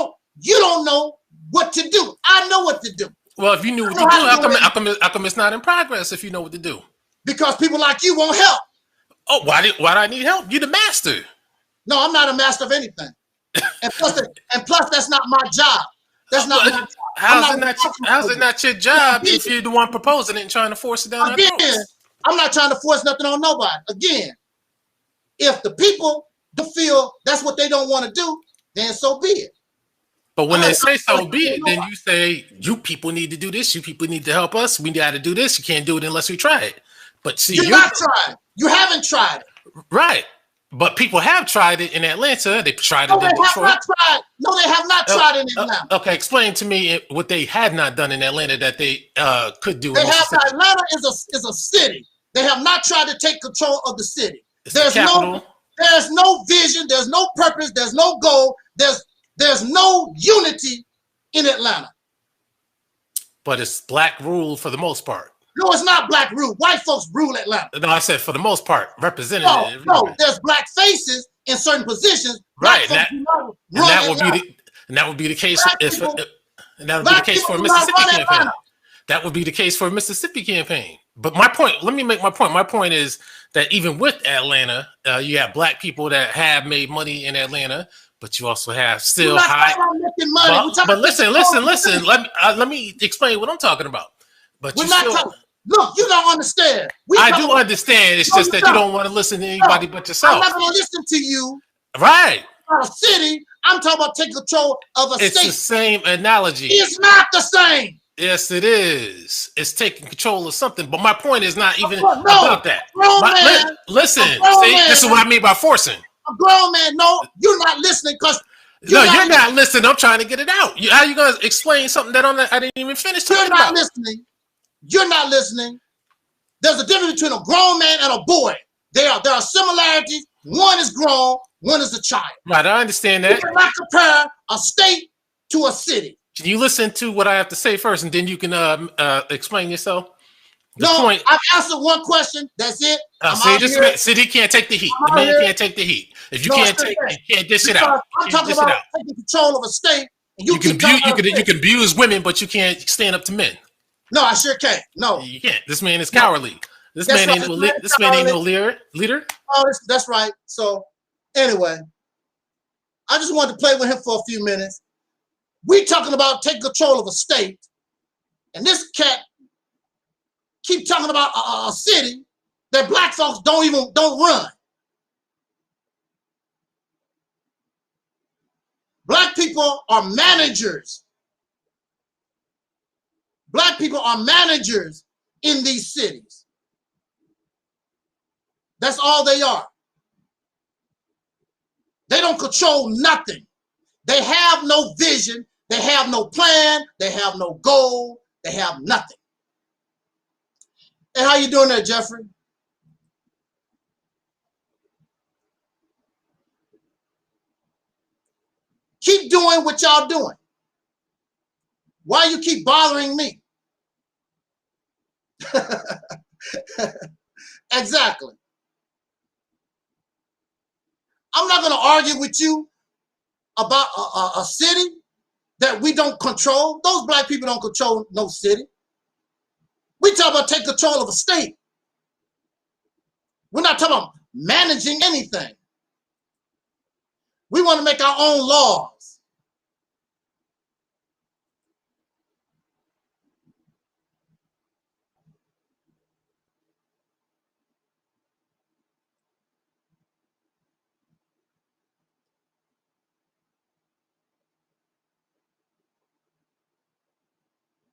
Speaker 12: don't know what to do. I know what to do.
Speaker 17: Well, if you knew what to do, how come it's not in progress if you know what to do?
Speaker 12: Because people like you won't help.
Speaker 17: Oh, why do I need help? You're the master.
Speaker 12: No, I'm not a master of anything. And plus, that's not my job. That's not my job.
Speaker 17: How's it not your job if you're the one proposing it and trying to force it down our throats?
Speaker 12: I'm not trying to force nothing on nobody. Again, if the people feel that's what they don't want to do, then so be it.
Speaker 17: But when they say so be it, then you say, you people need to do this. You people need to help us. We got to do this. You can't do it unless we try it. But see,
Speaker 12: you're not trying. You haven't tried it.
Speaker 17: Right. But people have tried it in Atlanta. They tried it in
Speaker 12: Detroit. No, they have not tried it in Atlanta.
Speaker 17: Okay, explain to me what they had not done in Atlanta that they could do.
Speaker 12: Atlanta is a city. They have not tried to take control of the city. There's no vision. There's no purpose. There's no goal. There's no unity in Atlanta.
Speaker 17: But it's black rule for the most part.
Speaker 12: No, it's not black rule. White folks rule Atlanta.
Speaker 17: No, I said for the most part, representative.
Speaker 12: No, there's black faces in certain positions.
Speaker 17: Right, and that would be the case if that would be the case for a Mississippi campaign. That would be the case for a Mississippi campaign. But my point, let me make my point. My point is that even with Atlanta, you have black people that have made money in Atlanta, but you also have still high. But listen. Let me explain what I'm talking about. But
Speaker 12: we're not talking. Look, you don't understand.
Speaker 17: I do understand. It's just that you don't want to listen to anybody but yourself.
Speaker 12: I'm not going to listen to you.
Speaker 17: Right.
Speaker 12: A city. I'm talking about taking control of a state.
Speaker 17: It's the same analogy.
Speaker 12: It's not the same.
Speaker 17: Yes, it is. It's taking control of something. But my point is not even about that. Listen, this is what I mean by forcing.
Speaker 12: A grown man, no, you're not listening because
Speaker 17: you're not listening. I'm trying to get it out. How are you going to explain something that I didn't even finish talking about?
Speaker 12: You're not listening. You're not listening. There's a difference between a grown man and a boy. There are similarities. One is grown, one is a child.
Speaker 17: Right, I understand that.
Speaker 12: You cannot compare a state to a city.
Speaker 17: Can you listen to what I have to say first, and then you can explain yourself?
Speaker 12: I've answered one question. That's it.
Speaker 17: City can't take the heat. The man can't take the heat. If you can't dish it out.
Speaker 12: I'm talking about taking control of a state. And you
Speaker 17: can abuse women, but you can't stand up to men.
Speaker 12: No, I sure can't. No,
Speaker 17: you can't. This man is cowardly. This man ain't no leader.
Speaker 12: Oh, that's right. So, anyway, I just wanted to play with him for a few minutes. We talking about taking control of a state, and this cat keep talking about a city that black folks don't run. Black people are managers. Black people are managers in these cities. That's all they are. They don't control nothing. They have no vision. They have no plan. They have no goal. They have nothing. Hey, how you doing there, Jeffrey? Keep doing what y'all doing. Why you keep bothering me? Exactly. I'm not going to argue with you about a city that we don't control. Those black people don't control no city. We talk about take control of a state. We're not talking about managing anything. We want to make our own laws.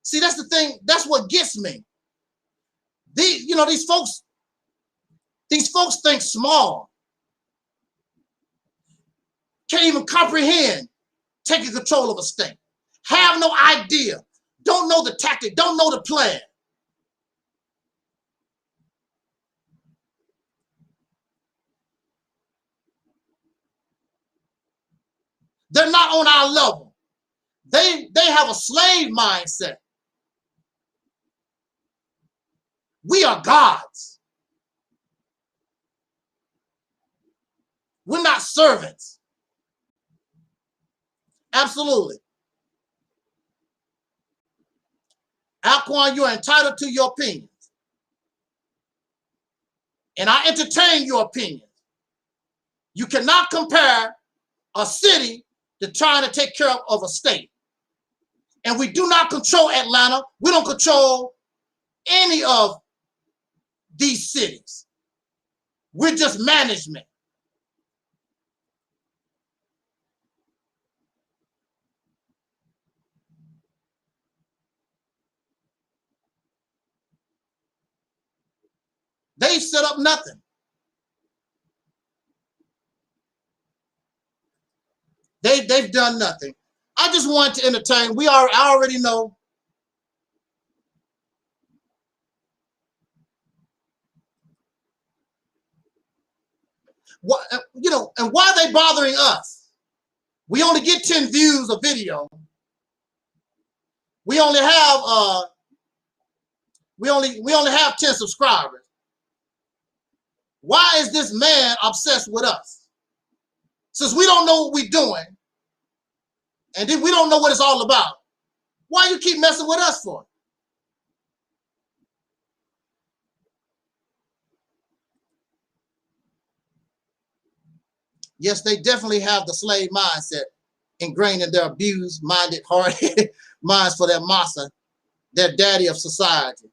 Speaker 12: See, that's the thing. That's what gets me. These folks think small. Can't even comprehend taking control of a state. Have no idea. Don't know the tactic. Don't know the plan. They're not on our level. They have a slave mindset. We are gods. We're not servants. Absolutely. Alquan, you are entitled to your opinions. And I entertain your opinions. You cannot compare a city to trying to take care of a state. And we do not control Atlanta. We don't control any of these cities. We're just management. They set up nothing. They've done nothing. I just wanted to entertain. I already know. What, you know, and why are they bothering us? We only get 10 views a video. We only have we only have 10 subscribers. Why is this man obsessed with us? Since we don't know what we're doing, and then we don't know what it's all about, why you keep messing with us for? Yes, they definitely have the slave mindset ingrained in their abused-minded, hard-headed minds for their massa, their daddy of society.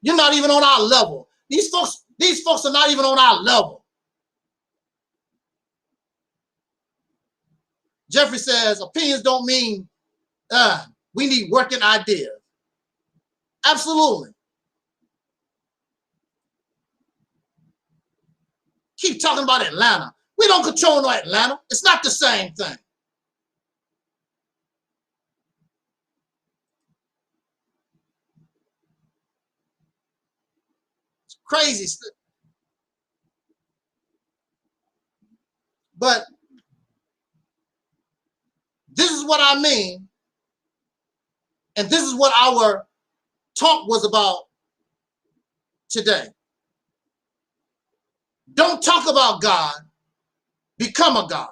Speaker 12: You're not even on our level. These folks are not even on our level. Jeffrey says, opinions don't mean we need working ideas. Absolutely. Keep talking about Atlanta. We don't control no Atlanta. It's not the same thing. It's crazy stuff. But this is what I mean. And this is what our talk was about today. Don't talk about God. Become a God.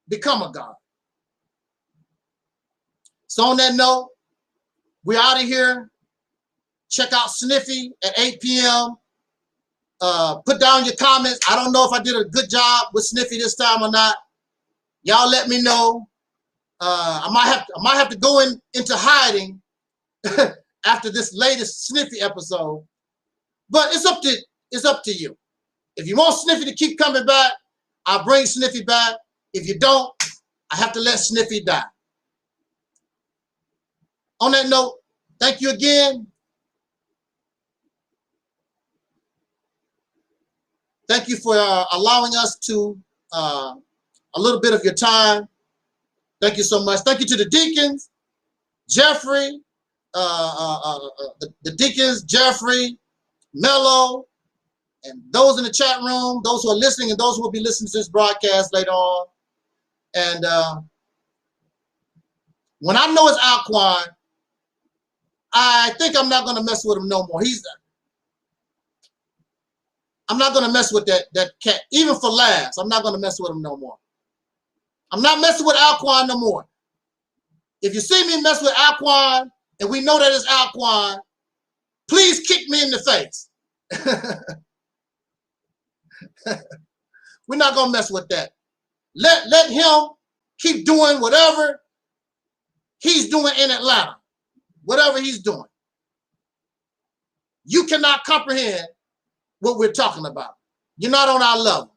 Speaker 12: Become a God. So on that note, we're out of here. Check out SNIFFY at 8 p.m. Put down your comments. I don't know if I did a good job with SNIFFY this time or not. Y'all let me know. I might have to go into hiding after this latest SNIFFY episode. But it's up to you. If you want SNIFFY to keep coming back, I'll bring SNIFFY back. If you don't, I have to let SNIFFY die. On that note, thank you again. Thank you for allowing us to a little bit of your time. Thank you so much. Thank you to the deacons, Jeffrey, the deacons, Jeffrey, Mello, and those in the chat room, those who are listening, and those who will be listening to this broadcast later on. And when I know it's Alquan, I think I'm not going to mess with him no more. I'm not going to mess with that cat, even for laughs. I'm not going to mess with him no more. I'm not messing with Alquan no more. If you see me mess with Alquan, and we know that it's Alquan, please kick me in the face. We're not going to mess with that. Let him keep doing whatever he's doing in Atlanta. Whatever he's doing. You cannot comprehend what we're talking about. You're not on our level.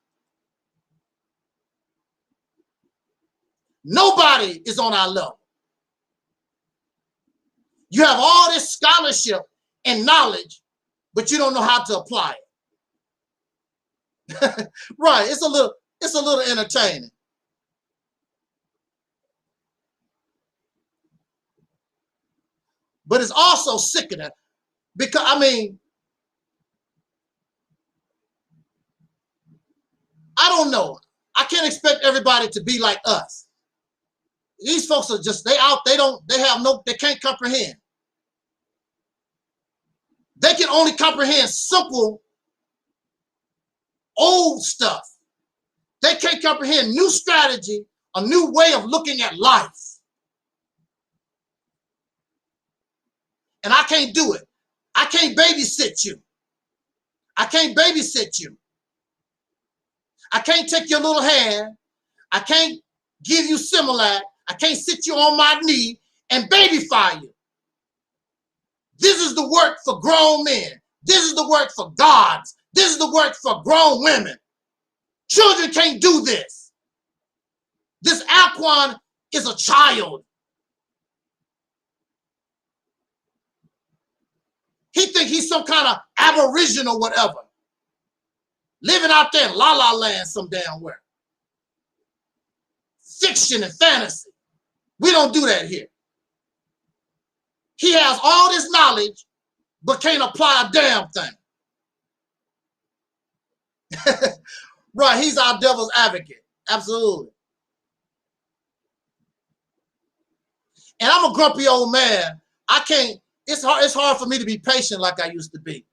Speaker 12: Nobody is on our level. You have all this scholarship and knowledge, but you don't know how to apply it. Right, it's a little entertaining. But it's also sickening because, I mean, I don't know. I can't expect everybody to be like us. These folks are just, they can't comprehend. They can only comprehend simple, old stuff. They can't comprehend new strategy, a new way of looking at life. And I can't do it. I can't babysit you. I can't babysit you. I can't take your little hand. I can't give you Similac. I can't sit you on my knee and babyfy you. This is the work for grown men. This is the work for gods. This is the work for grown women. Children can't do this. This Alquan is a child. He thinks he's some kind of aboriginal or whatever. Living out there in La La Land some damn where. Fiction and fantasy. We don't do that here. He has all this knowledge, but can't apply a damn thing. Right, he's our devil's advocate. Absolutely. And I'm a grumpy old man. I can't, it's hard for me to be patient like I used to be.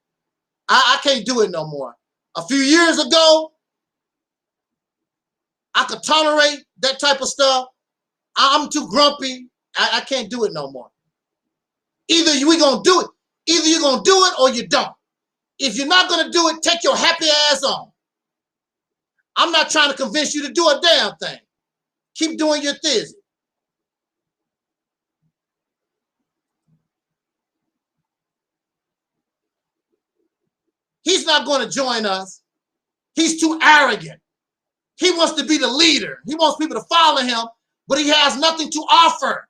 Speaker 12: I can't do it no more. A few years ago, I could tolerate that type of stuff. I'm too grumpy. I can't do it no more. Either we gonna do it. Either you're gonna do it or you don't. If you're not gonna do it, take your happy ass on. I'm not trying to convince you to do a damn thing. Keep doing your thing. He's not going to join us. He's too arrogant. He wants to be the leader. He wants people to follow him, but he has nothing to offer.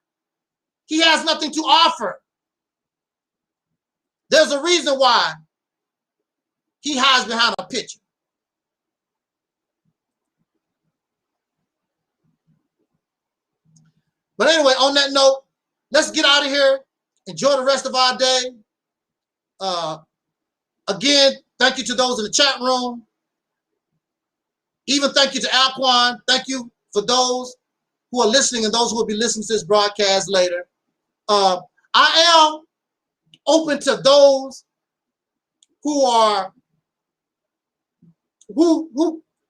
Speaker 12: He has nothing to offer. There's a reason why he hides behind a picture. But anyway, on that note, let's get out of here. Enjoy the rest of our day. Again, thank you to those in the chat room. Even thank you to Alquan. Thank you for those who are listening and those who will be listening to this broadcast later. I am open to those who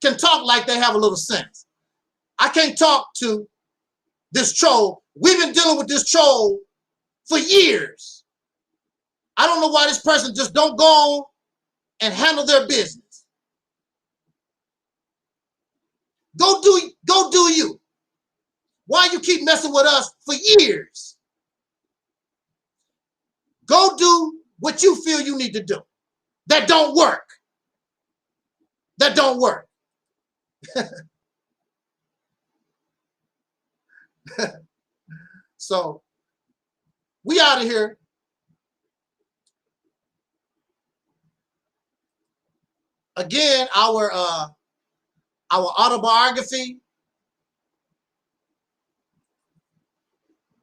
Speaker 12: can talk like they have a little sense. I can't talk to this troll. We've been dealing with this troll for years. I don't know why this person just don't go on and handle their business. Go do you. Why you keep messing with us for years? Go do what you feel you need to do. That don't work. That don't work. So we out of here. Again, our autobiography.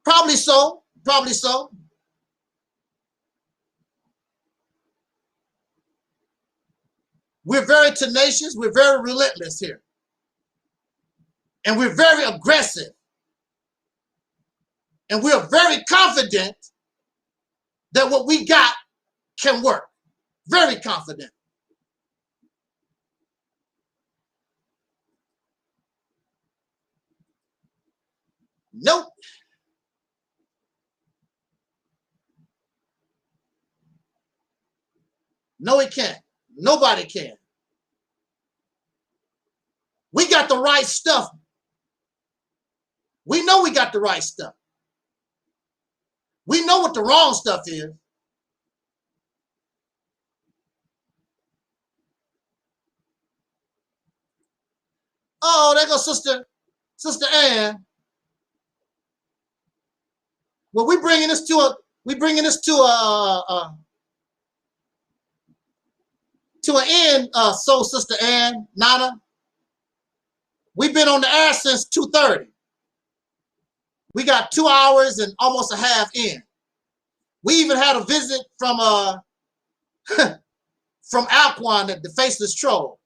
Speaker 12: Probably so. Probably so. We're very tenacious. We're very relentless here. And we're very aggressive. And we're very confident that what we got can work. Very confident. Nope. No, it can't. Nobody can. We got the right stuff. We know we got the right stuff. We know what the wrong stuff is. Oh, there goes Sister Ann. Well, we're bringing this to an end, so Sister Ann, Nana. We've been on the air since 2:30. We got 2 hours and almost a half in. We even had a visit from from Alquan, the faceless troll.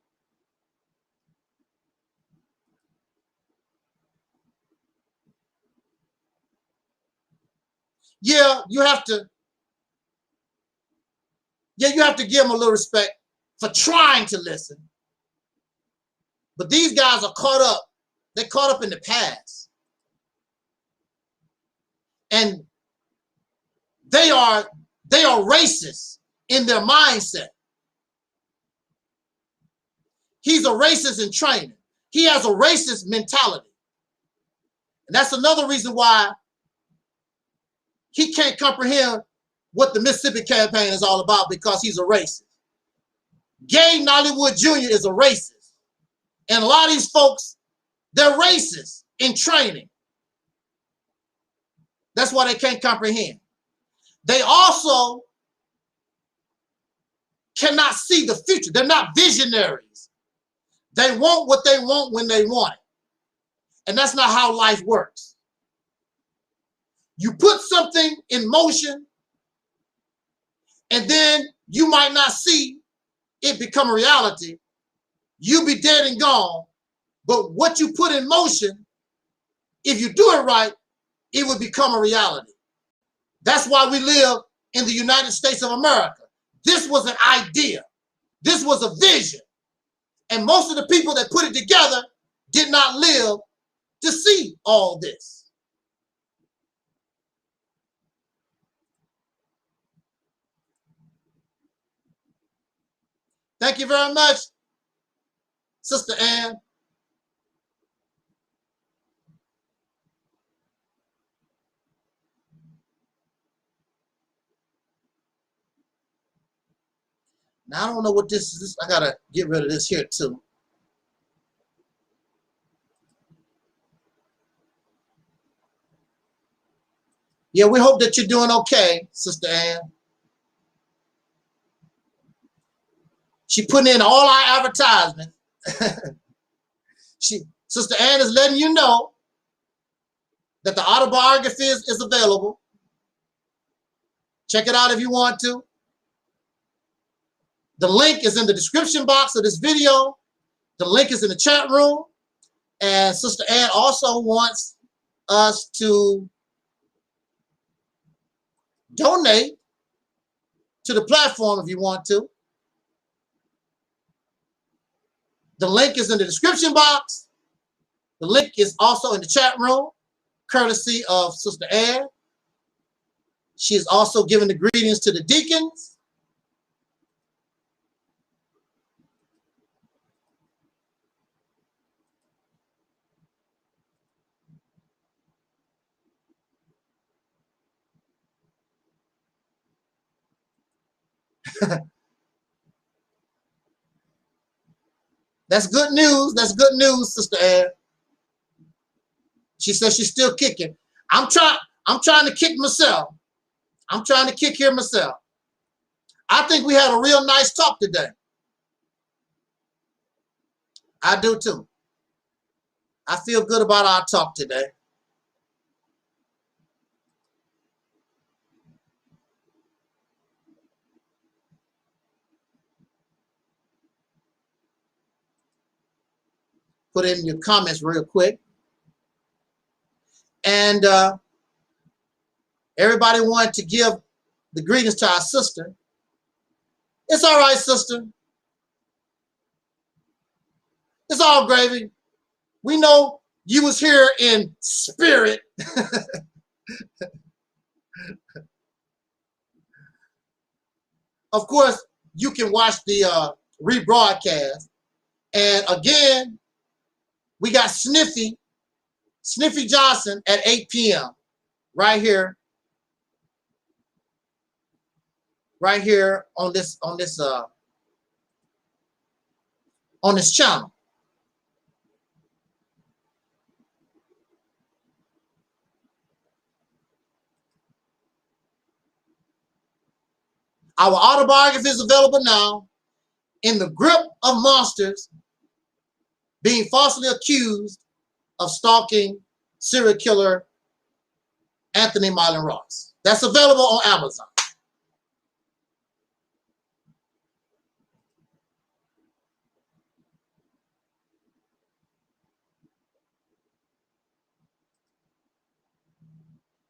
Speaker 12: Yeah, you have to give them a little respect for trying to listen. But these guys are caught up. They're caught up in the past. And they are racist in their mindset. He's a racist in training. He has a racist mentality. And that's another reason why he can't comprehend what the Mississippi campaign is all about, because he's a racist. Gay Nollywood Jr. is a racist. And a lot of these folks, they're racist in training. That's why they can't comprehend. They also cannot see the future. They're not visionaries. They want what they want when they want it. And that's not how life works. You put something in motion, and then you might not see it become a reality. You'll be dead and gone. But what you put in motion, if you do it right, it will become a reality. That's why we live in the United States of America. This was an idea. This was a vision. And most of the people that put it together did not live to see all this. Thank you very much, Sister Ann. Now, I don't know what this is. I gotta get rid of this here too. Yeah, we hope that you're doing okay, Sister Ann. She putting in all our advertisements. Sister Ann is letting you know that the autobiography is available. Check it out if you want to. The link is in the description box of this video. The link is in the chat room. And Sister Ann also wants us to donate to the platform if you want to. The link is in the description box. The link is also in the chat room, courtesy of Sister Ann. She is also giving the greetings to the deacons. That's good news. That's good news, Sister Ann. She says she's still kicking. I'm trying to kick myself. I'm trying to kick here myself. I think we had a real nice talk today. I do too. I feel good about our talk today. Put in your comments real quick. And everybody wanted to give the greetings to our sister. It's all right, sister. It's all gravy. We know you was here in spirit. Of course, you can watch the rebroadcast. And again, we got SNIFFY Johnson at 8 p.m. right here on this channel. Our autobiography is available now. In the Grip of Monsters, being falsely accused of stalking serial killer Anthony Myron Ross. That's available on Amazon.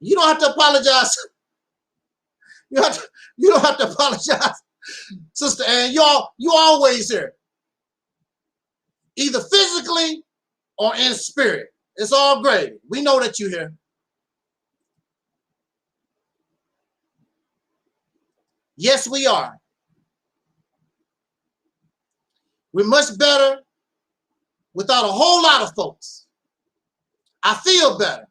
Speaker 12: You don't have to apologize. You don't have to apologize, Sister Ann. You always here, either physically or in spirit. It's all great. We know that you're here. Yes, we are. We're much better without a whole lot of folks. I feel better.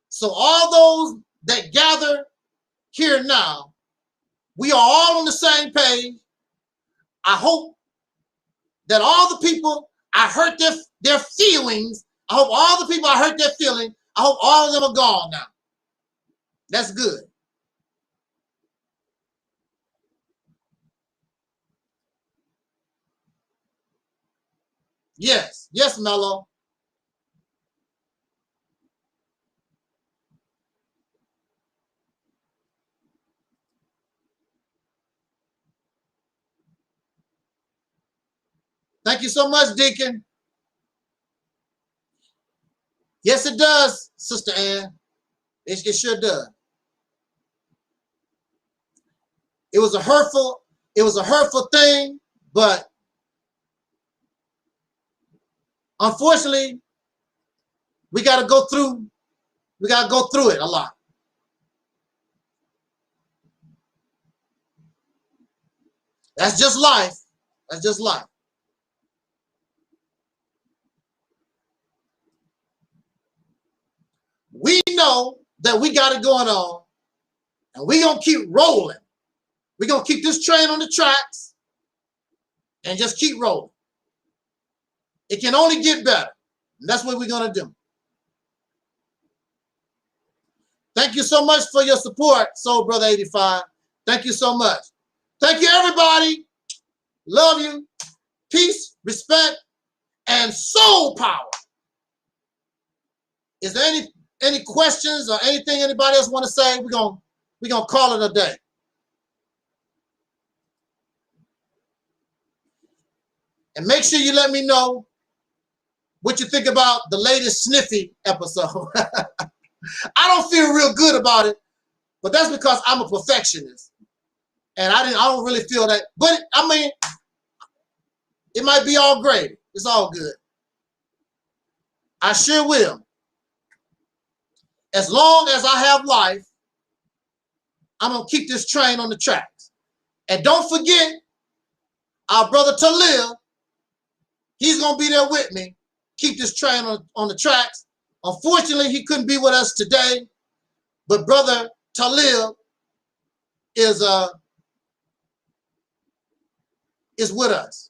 Speaker 12: So all those that gather here now, we are all on the same page. I hope that all the people I hurt their feelings, I hope all the people I hurt their feelings, I hope all of them are gone now. That's good. Yes, yes, Mello. Thank you so much, Deacon. Yes, it does, Sister Ann. It sure does. It was a hurtful thing, but unfortunately, we gotta go through it a lot. That's just life. That's just life. We know that we got it going on, and we're going to keep rolling. We're going to keep this train on the tracks and just keep rolling. It can only get better, and that's what we're going to do. Thank you so much for your support, Soul Brother 85. Thank you so much. Thank you, everybody. Love you. Peace, respect, and soul power. Is there any questions or anything anybody else want to say? We're gonna call it a day. And make sure you let me know what you think about the latest SNIFFY episode. I don't feel real good about it, but that's because I'm a perfectionist. And I don't really feel that. But I mean, it might be all great. It's all good. I sure will. As long as I have life, I'm going to keep this train on the tracks. And don't forget, our brother Taalik, he's going to be there with me. Keep this train on the tracks. Unfortunately, he couldn't be with us today, but brother Taalik is with us.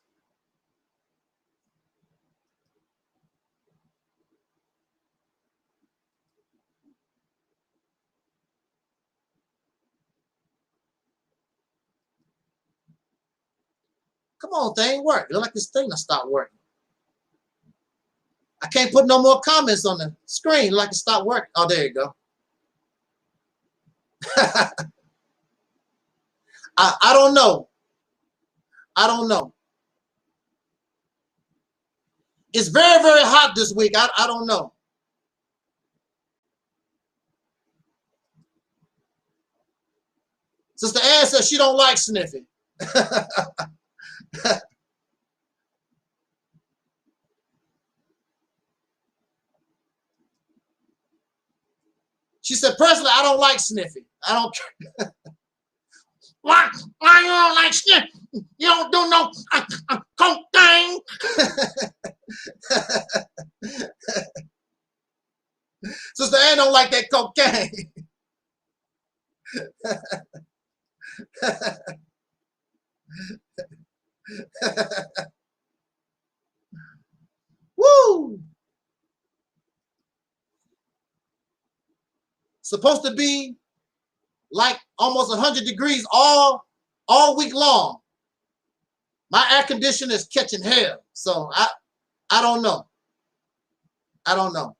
Speaker 12: Come on, thing, work. Look like this thing will stop working. I can't put no more comments on the screen. Like it stopped working. Oh, there you go. I don't know. I don't know. It's very, very hot this week. I don't know. Sister Ann says she don't like SNIFFY. She said, personally, I don't like SNIFFY. I don't care. Why you don't like SNIFFY? You don't do no coke thing. Sister Ann don't like that cocaine. Woo! Supposed to be like almost 100 degrees all week long. My air conditioner is catching hell, so I don't know. I don't know.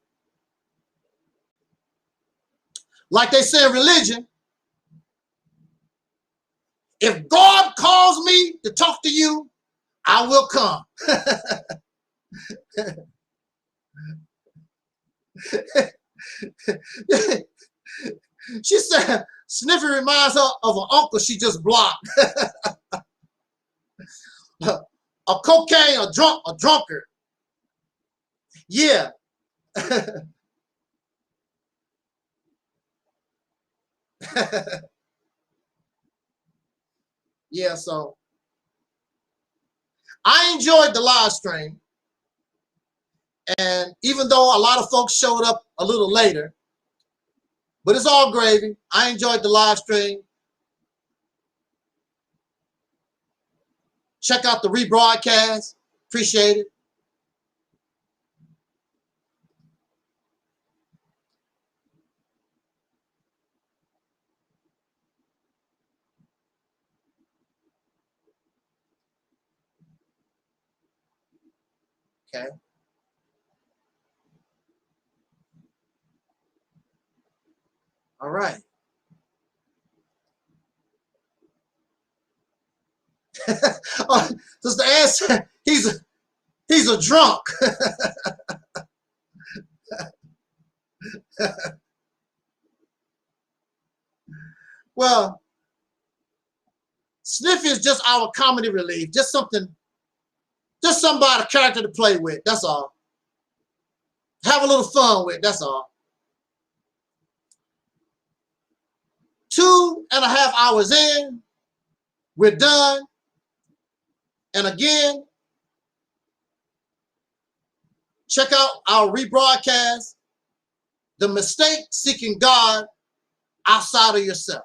Speaker 12: like they say in religion, if God calls me to talk to you, I will come. She said, Sniffy reminds her of an uncle she just blocked. A cocaine, a drunkard. Yeah. Yeah, so I enjoyed the live stream. And even though a lot of folks showed up a little later, but it's all gravy. I enjoyed the live stream. Check out the rebroadcast. Appreciate it. Okay. All right. Just the answer, he's a drunk. Well, Sniffy is just our comedy relief, just somebody, a character to play with, that's all. Have a little fun with, that's all. 2.5 hours in, we're done. And again, check out our rebroadcast, The Mistake Seeking God Outside of Yourself.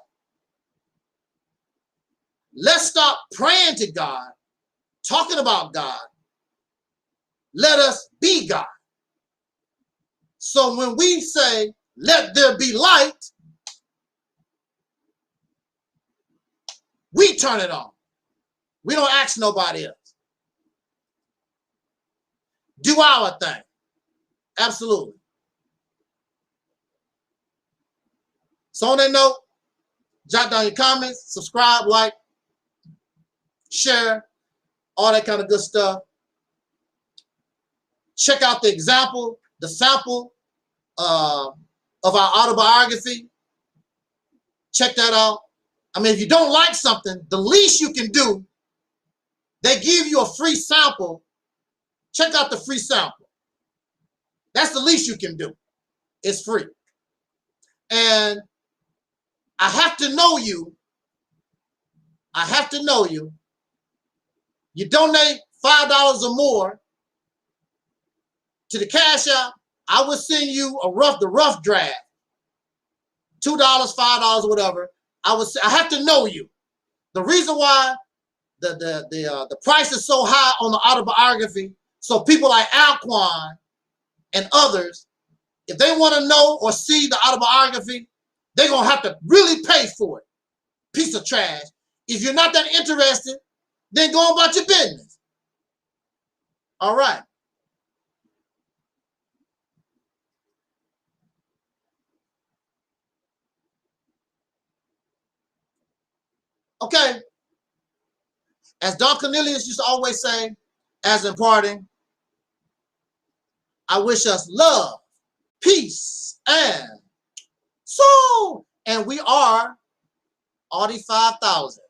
Speaker 12: Let's stop praying to God, talking about God. Let us be God. So when we say, let there be light, we turn it on. We don't ask nobody else. Do our thing. Absolutely. So on that note, jot down your comments, subscribe, like, share, all that kind of good stuff. Check out the example, the sample of our autobiography. Check that out. I mean, if you don't like something, the least you can do, they give you a free sample. Check out the free sample. That's the least you can do. It's free. And I have to know you. I have to know you. You donate $5 or more to the Cash App, I will send you the rough draft. $2, $5, whatever. I have to know you. The reason why the price is so high on the autobiography, so people like Alquan and others, if they want to know or see the autobiography, they're going to have to really pay for it. Piece of trash. If you're not that interested, then go about your business. All right. Okay. As Don Cornelius used to always say, as in parting, I wish us love, peace, and soul. And we are Audi 5000.